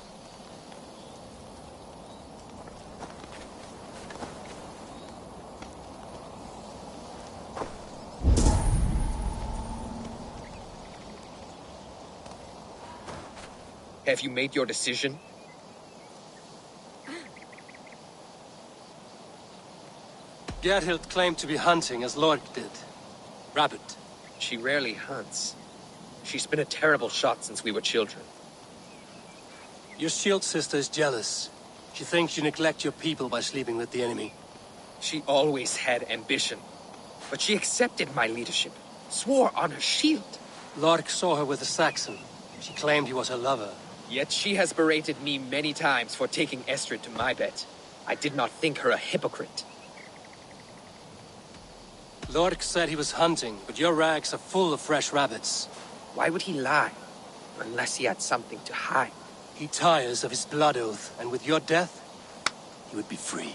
Have you made your decision? Gerhild claimed to be hunting as Lorg did. Rabbit. She rarely hunts. She's been a terrible shot since we were children. Your shield sister is jealous. She thinks you neglect your people by sleeping with the enemy. She always had ambition. But she accepted my leadership. Swore on her shield. Lorg saw her with a Saxon. She claimed he was her lover. Yet she has berated me many times for taking Estrid to my bed. I did not think her a hypocrite. Lorg said he was hunting, but your rags are full of fresh rabbits. Why would he lie? Unless he had something to hide. He tires of his blood oath, and with your death, he would be free.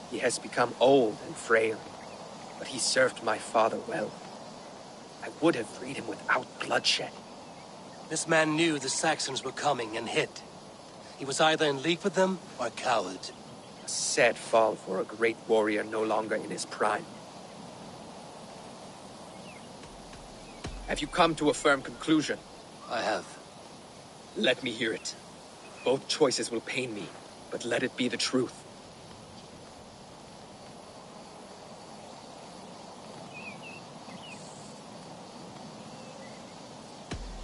He has become old and frail, but he served my father well. I would have freed him without bloodshed. This man knew the Saxons were coming and hid. He was either in league with them or a coward. A sad fall for a great warrior no longer in his prime. Have you come to a firm conclusion? I have. Let me hear it. Both choices will pain me, but let it be the truth.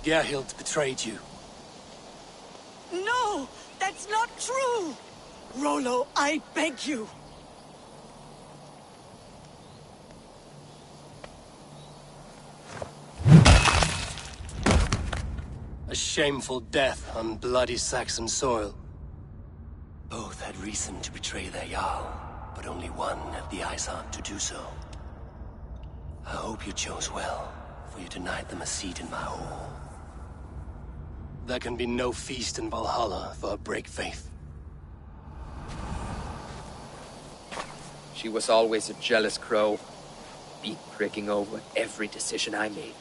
Gerhild betrayed you. No! That's not true! Rollo, I beg you! shameful death on bloody Saxon soil. Both had reason to betray their Jarl, but only one had the eyesight to do so. I hope you chose well, for you denied them a seat in my hall. There can be no feast in Valhalla for a break faith. She was always a jealous crow, beak pricking over every decision I made.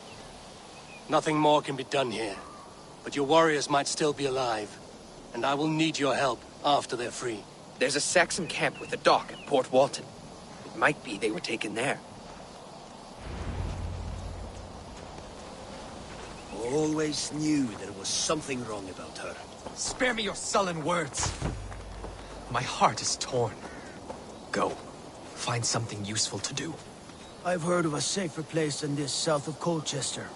Nothing more can be done here, but your warriors might still be alive, and I will need your help after they're free. There's a Saxon camp with a dock at Port Walton. It might be they were taken there. Always knew there was something wrong about her. Spare me your sullen words. My heart is torn. Go. Find something useful to do. I've heard of a safer place than this south of Colchester.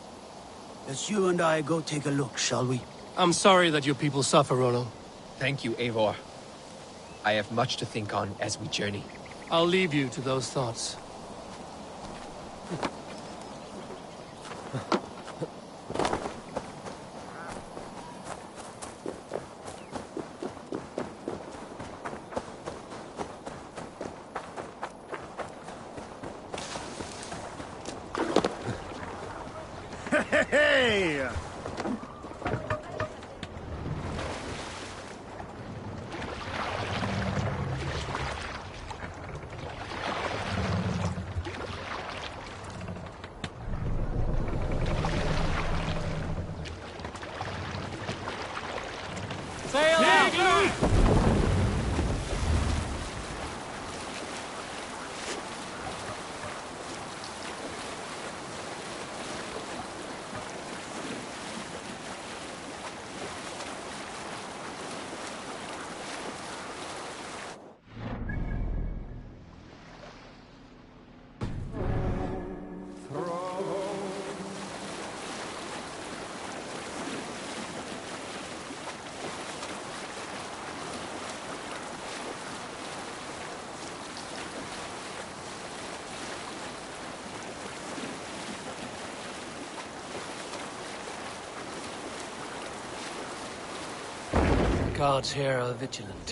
Let's you and I go take a look, shall we? I'm sorry that your people suffer, Rollo. Thank you, Eivor. I have much to think on as we journey. I'll leave you to those thoughts. Hey! Sail out! Guards here are vigilant.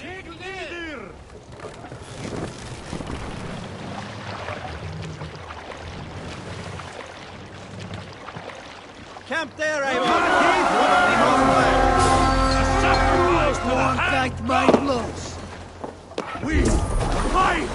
Camp there, Eivor! A sacrifice to the thanked my blows! We fight!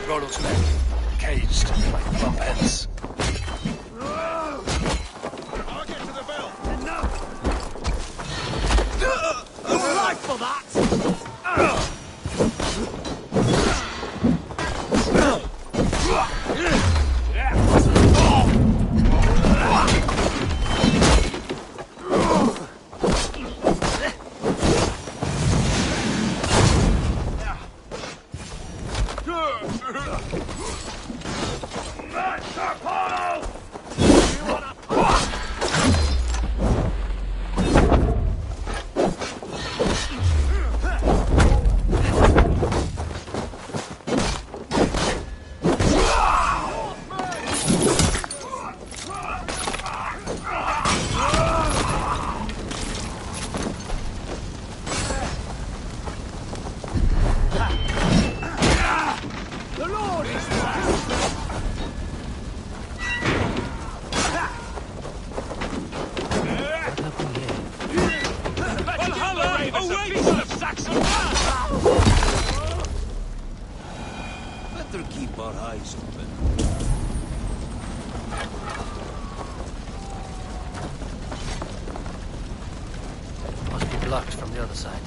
Rollo's men, caged like bump ends. I'll get to the bell! Enough! You're right for that! Better keep our eyes open. Must be blocked from the other side.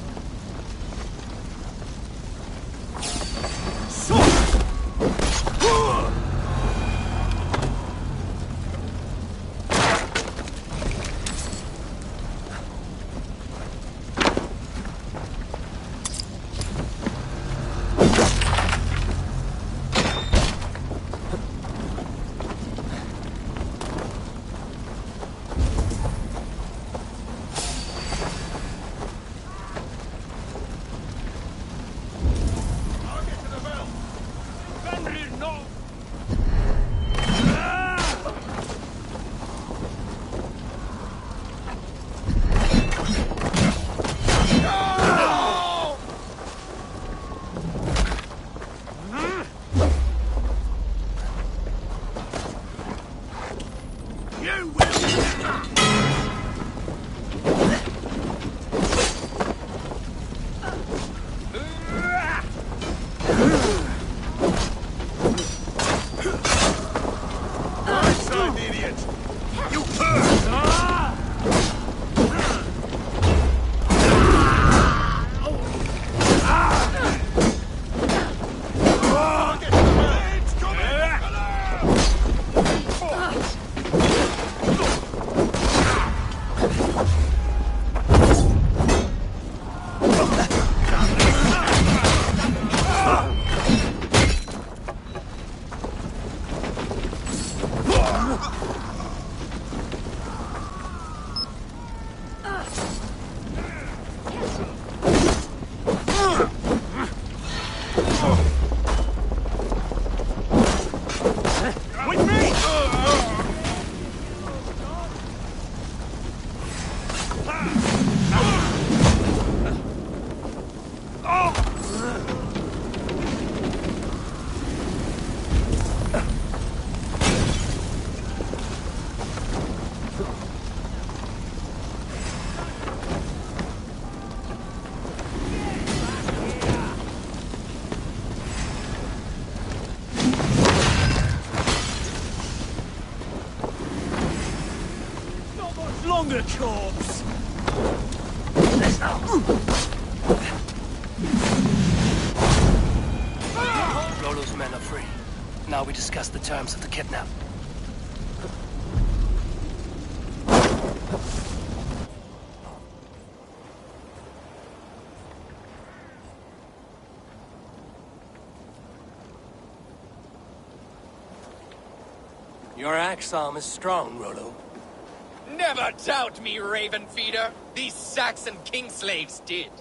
With me! Longer, corpse! Rollo's men are free. Now we discuss the terms of the kidnap. Your axe arm is strong, Rollo. Never doubt me, Raven Feeder. These Saxon king slaves did.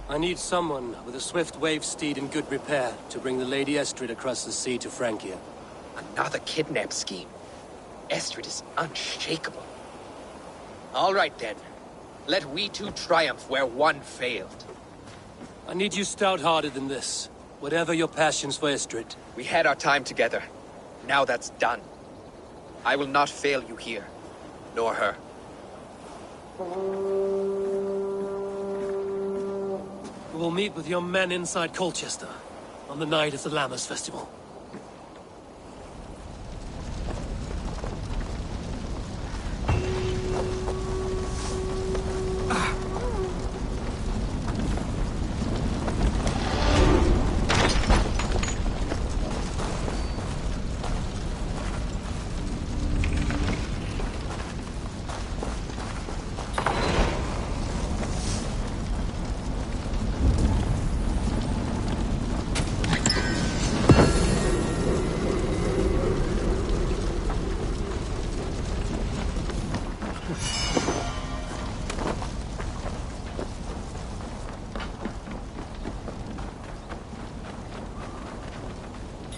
I need someone with a swift wave steed in good repair to bring the Lady Estrid across the sea to Francia. Another kidnap scheme. Estrid is unshakable. All right then. Let we two triumph where one failed. I need you stout-hearted than this. Whatever your passions for Estrid. We had our time together. Now that's done. I will not fail you here. Nor her. We will meet with your men inside Colchester on the night of the Lammas Festival.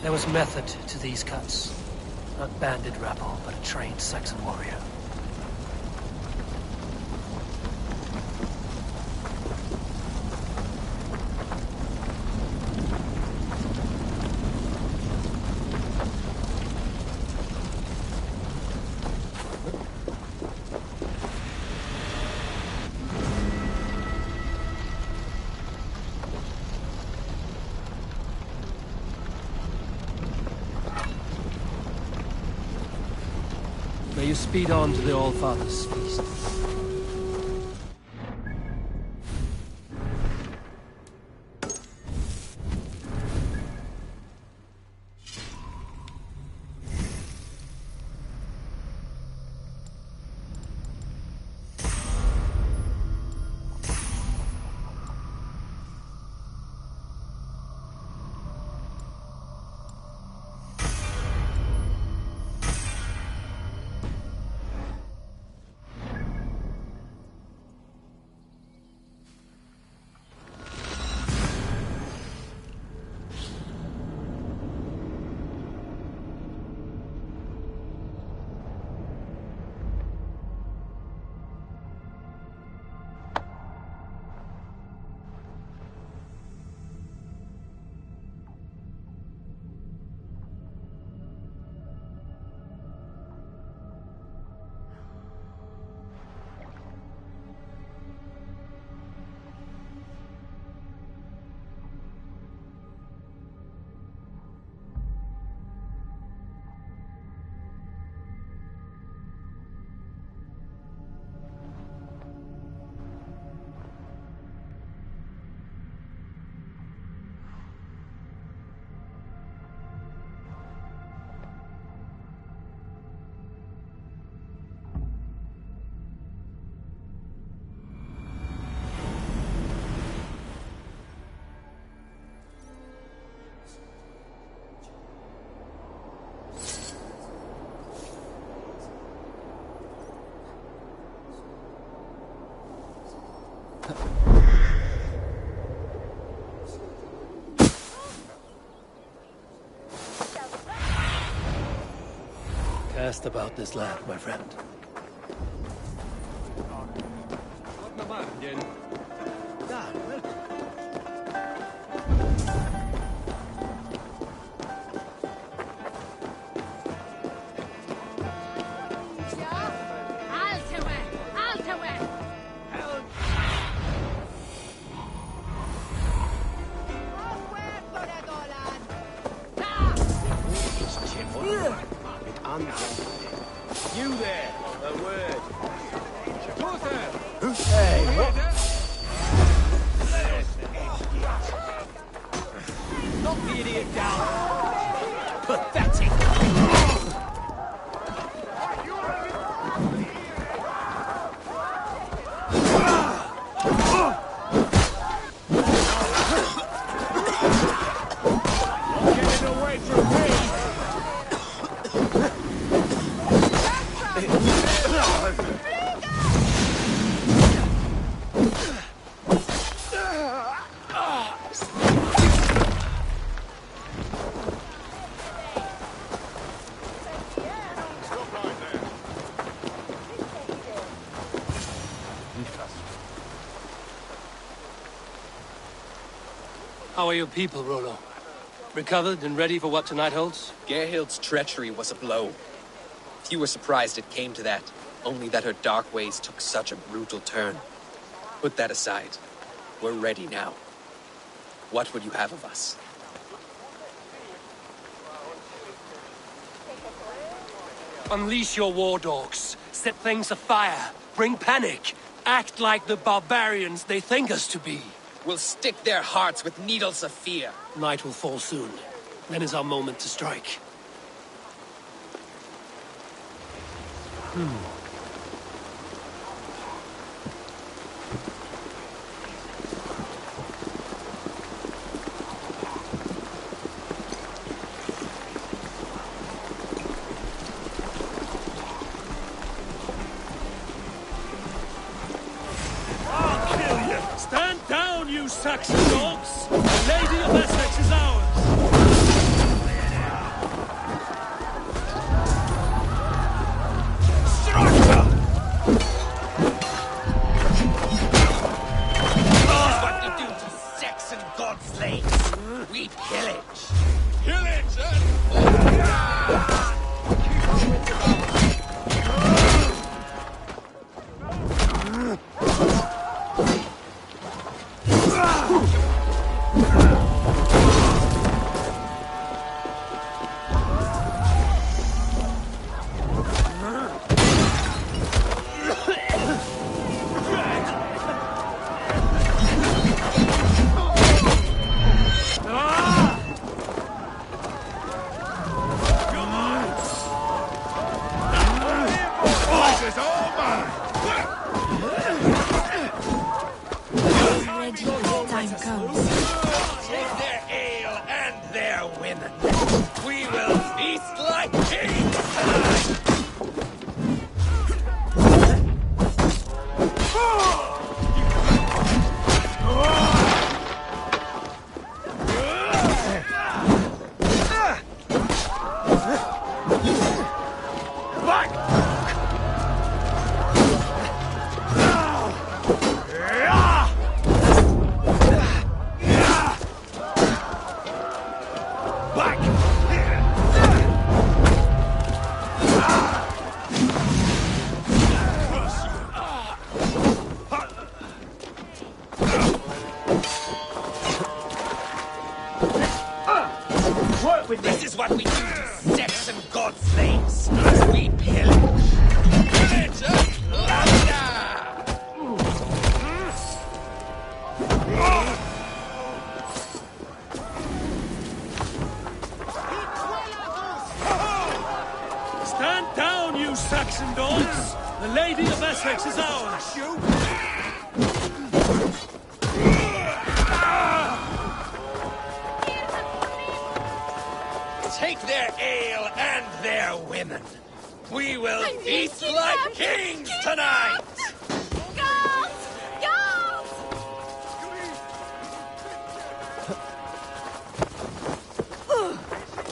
There was method to these cuts. Not banded rabble, but a trained Saxon warrior. May you speed on to the All-Father's feast. best about this land, my friend. You there, a word. Hey, what? Knock the idiot down. Pathetic. How are your people, Rollo? Recovered and ready for what tonight holds? Gerhild's treachery was a blow. Few were surprised it came to that, only that her dark ways took such a brutal turn. Put that aside. We're ready now. What would you have of us? Unleash your war dogs. Set things afire. Bring panic. Act like the barbarians they think us to be. We'll stick their hearts with needles of fear. Night will fall soon. Then is our moment to strike. Stand down, you Saxon dogs! The Lady of Essex is ours! This is what we do to Saxon godslaves. We pillage. Pillage and... This is what we do to Saxon godslaves. We pillage. Pillage and plunder! Stand down, you Saxon dogs! The Lady of Essex is ours! Take their ale and their women. We will feast like kings tonight! Girls! Girls!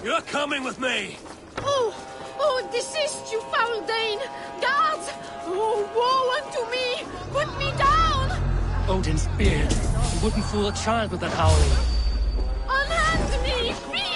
You're coming with me! Oh, Desist, you foul Dane! Guards! Oh, woe unto me! Put me down! Odin's beard. You wouldn't fool a child with that howling. Unhand me, fiend!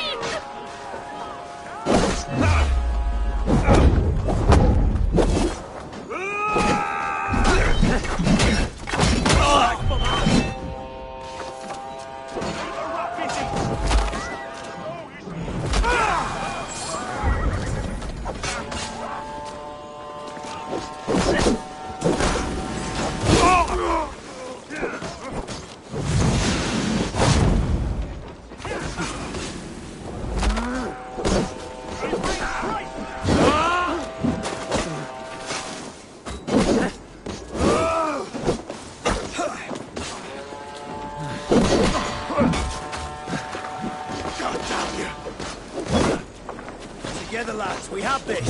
Together, lads, we have this.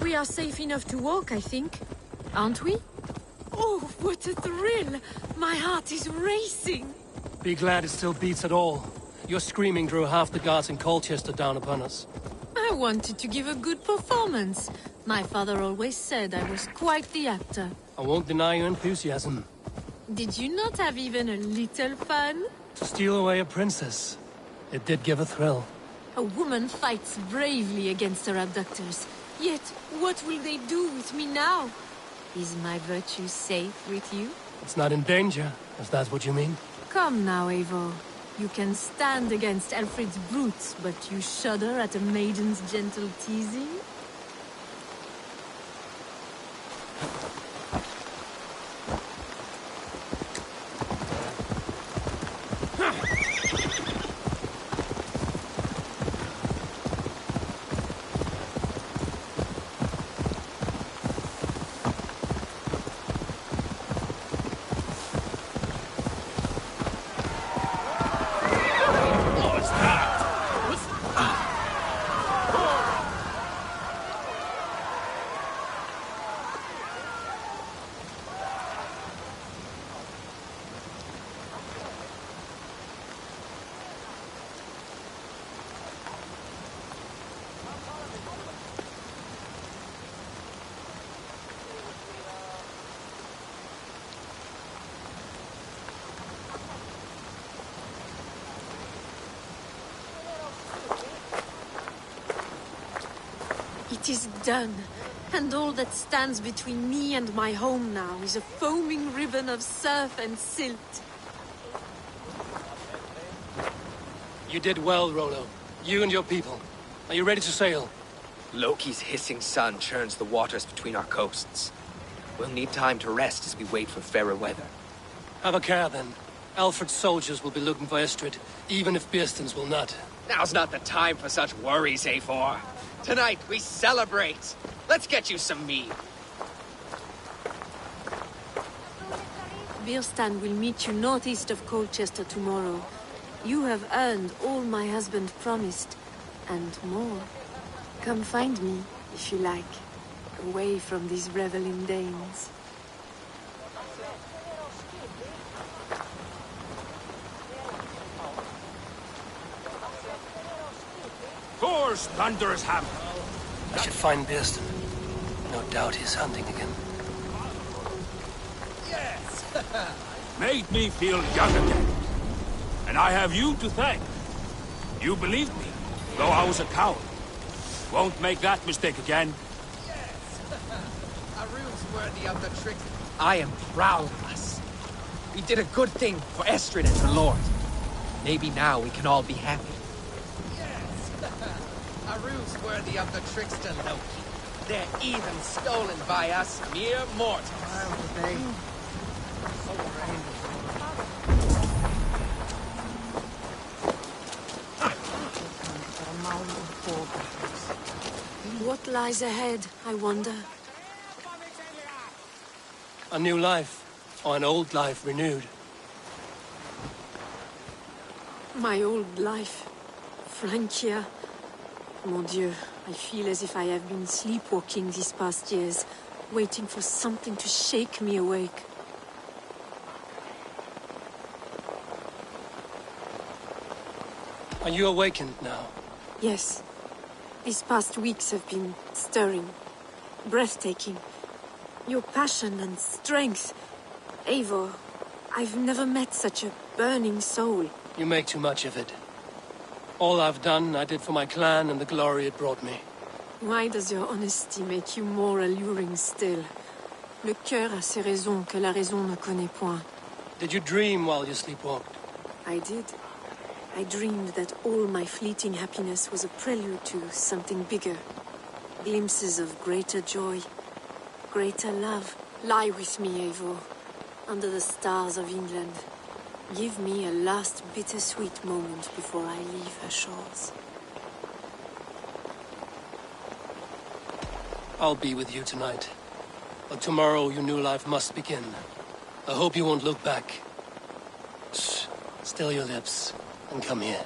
We are safe enough to walk, I think. Aren't we? Oh, what a thrill! My heart is racing! Be glad it still beats at all. Your screaming drew half the guards in Colchester down upon us. I wanted to give a good performance. My father always said I was quite the actor. I won't deny your enthusiasm. Did you not have even a little fun? To steal away a princess. It did give a thrill. A woman fights bravely against her abductors. Yet, what will they do with me now? Is my virtue safe with you? It's not in danger, if that's what you mean. Come now, Eivor. You can stand against Alfred's brutes, but you shudder at a maiden's gentle teasing? It is done, and all that stands between me and my home now is a foaming ribbon of surf and silt. You did well, Rollo. You and your people. Are you ready to sail? Loki's hissing sun churns the waters between our coasts. We'll need time to rest as we wait for fairer weather. Have a care, then. Alfred's soldiers will be looking for Estrid, even if Beerstens will not. Now's not the time for such worries, Eivor. Tonight we celebrate. Let's get you some mead. Birstan will meet you northeast of Colchester tomorrow. You have earned all my husband promised, and more. Come find me, if you like, away from these reveling Danes. Thor's thunderous hammer! I should find Birstan. No doubt he's hunting again. Yes! Made me feel young again. And I have you to thank. You believed me, though I was a coward. Won't make that mistake again. Yes! A rune's worthy of the trick. I am proud of us. We did a good thing for Estrid and her lord. Maybe now we can all be happy. Yes! A rune's worthy of the trickster Loki. They're even stolen by us mere mortals. What lies ahead, I wonder? A new life, or an old life renewed. My old life. Francia. Mon Dieu, I feel as if I have been sleepwalking these past years, waiting for something to shake me awake. Are you awakened now? Yes. These past weeks have been stirring, breathtaking. Your passion and strength. Eivor, I've never met such a burning soul. You make too much of it. All I've done, I did for my clan and the glory it brought me. Why does your honesty make you more alluring still? Le cœur a ses raisons que la raison ne connaît point. Did you dream while you sleepwalked? I did. I dreamed that all my fleeting happiness was a prelude to something bigger. Glimpses of greater joy, greater love. Lie with me, Eivor, under the stars of England. Give me a last bittersweet moment before I leave her shores. I'll be with you tonight. But tomorrow your new life must begin. I hope you won't look back. Shh. Still your lips and come here.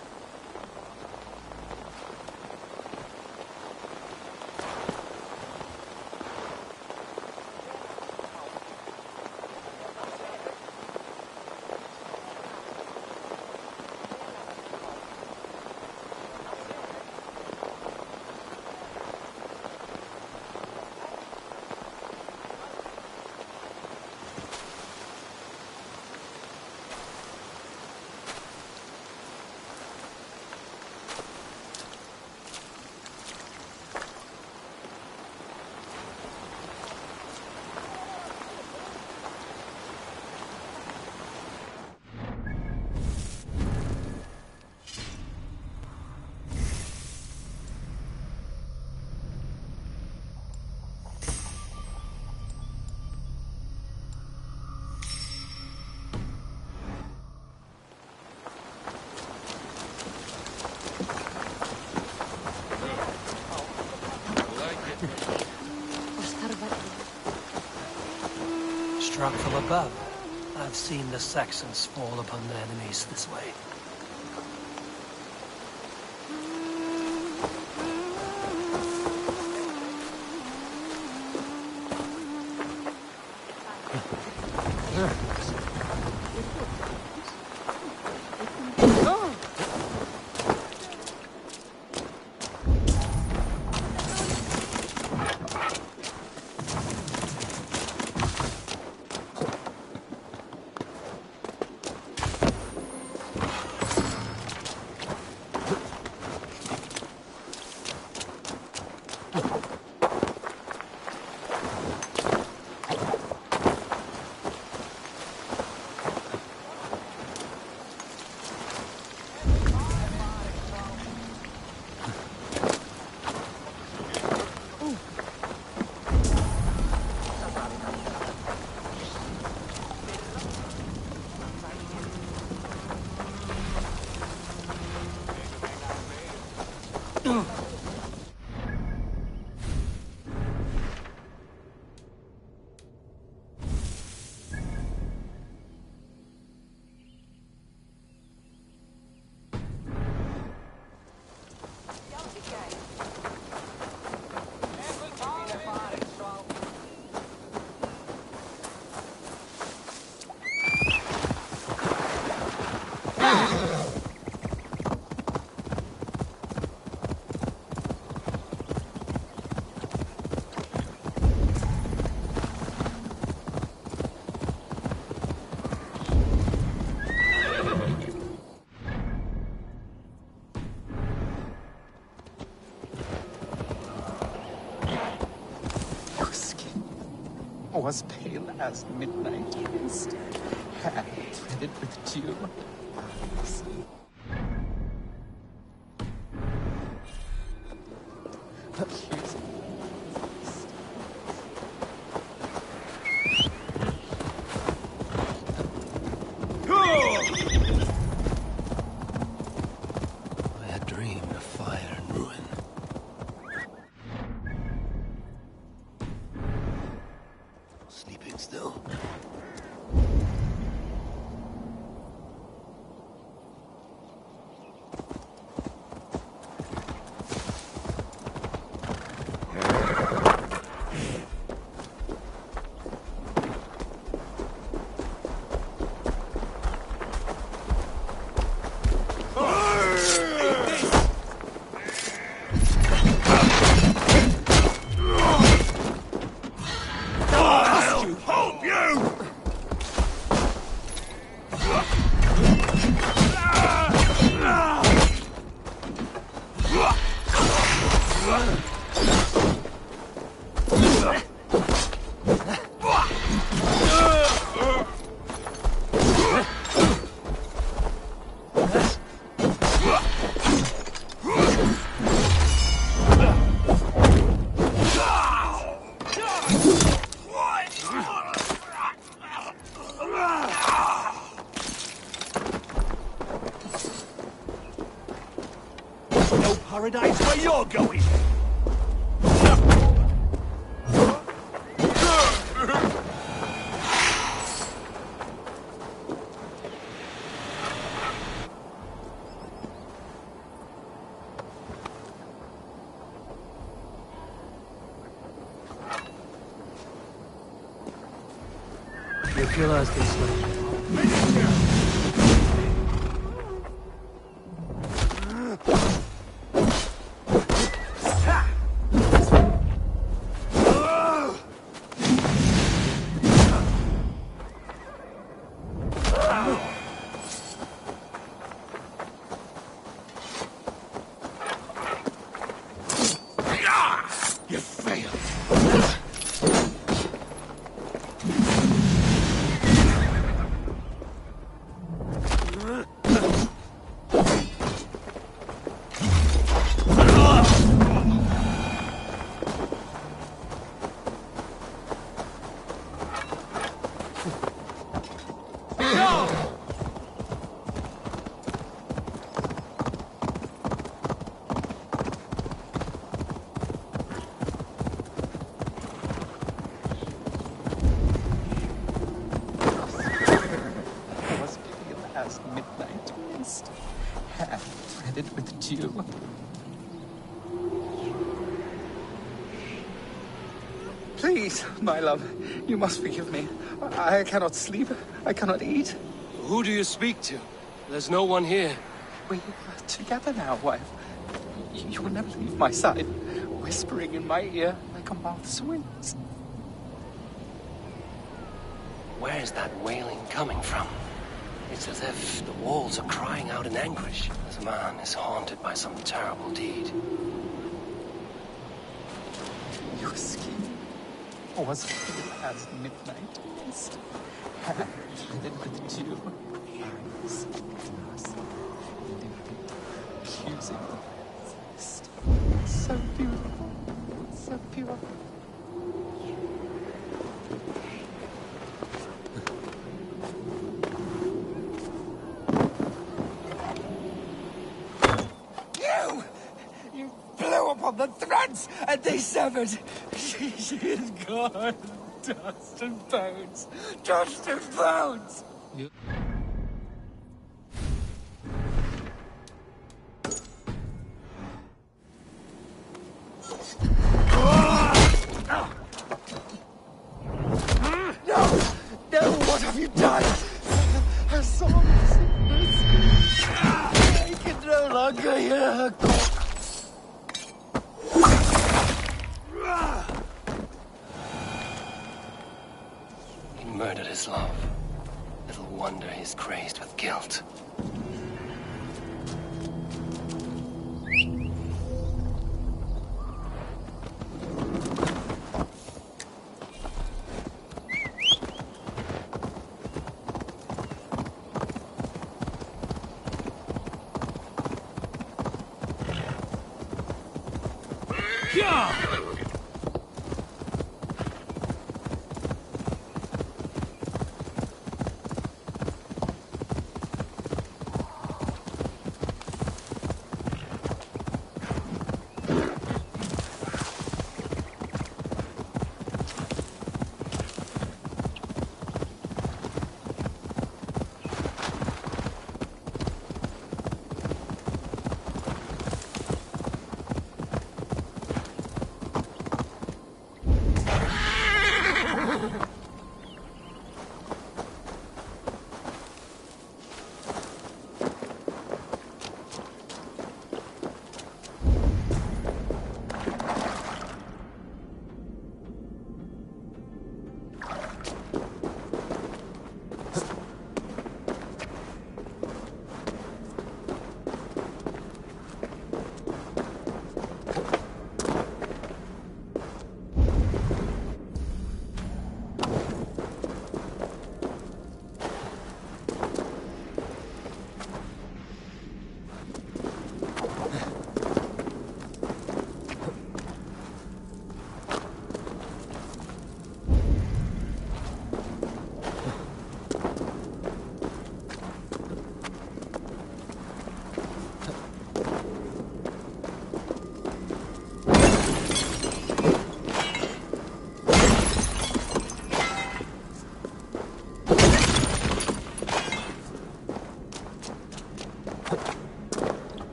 Struck from above. I've seen the Saxons fall upon their enemies this way. was pale as midnight mist, hand threaded with dew. I had dreamed of fire and ruin. Sleeping still. No paradise where you're going! Your killer has been slain. You failed! Was pale as midnight mist, hand threaded with dew. Please, my love, you must forgive me. I cannot sleep. I cannot eat. Who do you speak to? There's no one here. We are together now, wife. You will never leave my side, whispering in my ear like a moth's wings. Where is that wailing coming from? It's as if the walls are crying out in anguish. This man is haunted by some terrible deed. Your skin was pale as midnight mist, hand threaded with dew. Eyes glass, accusing mist. So beautiful, so pure. You blew upon the threads, and they severed. She is gone. Dust and bones. Dust and bones. No, what have you done? Her song is I can no longer hear her call. He murdered his love. Little wonder he's crazed with guilt.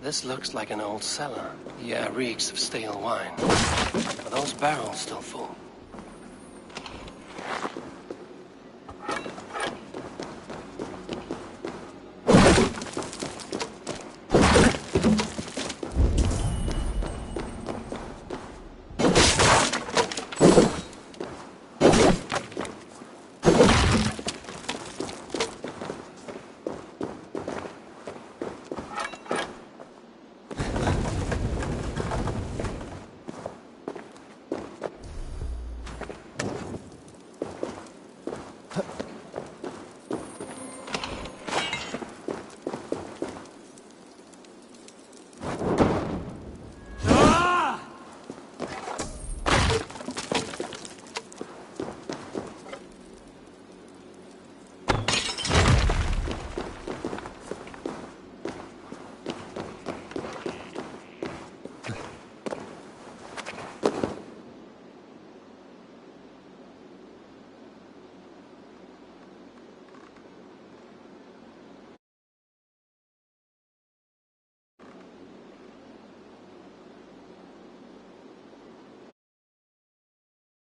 This looks like an old cellar. Yeah, reeks of stale wine. Are those barrels still full?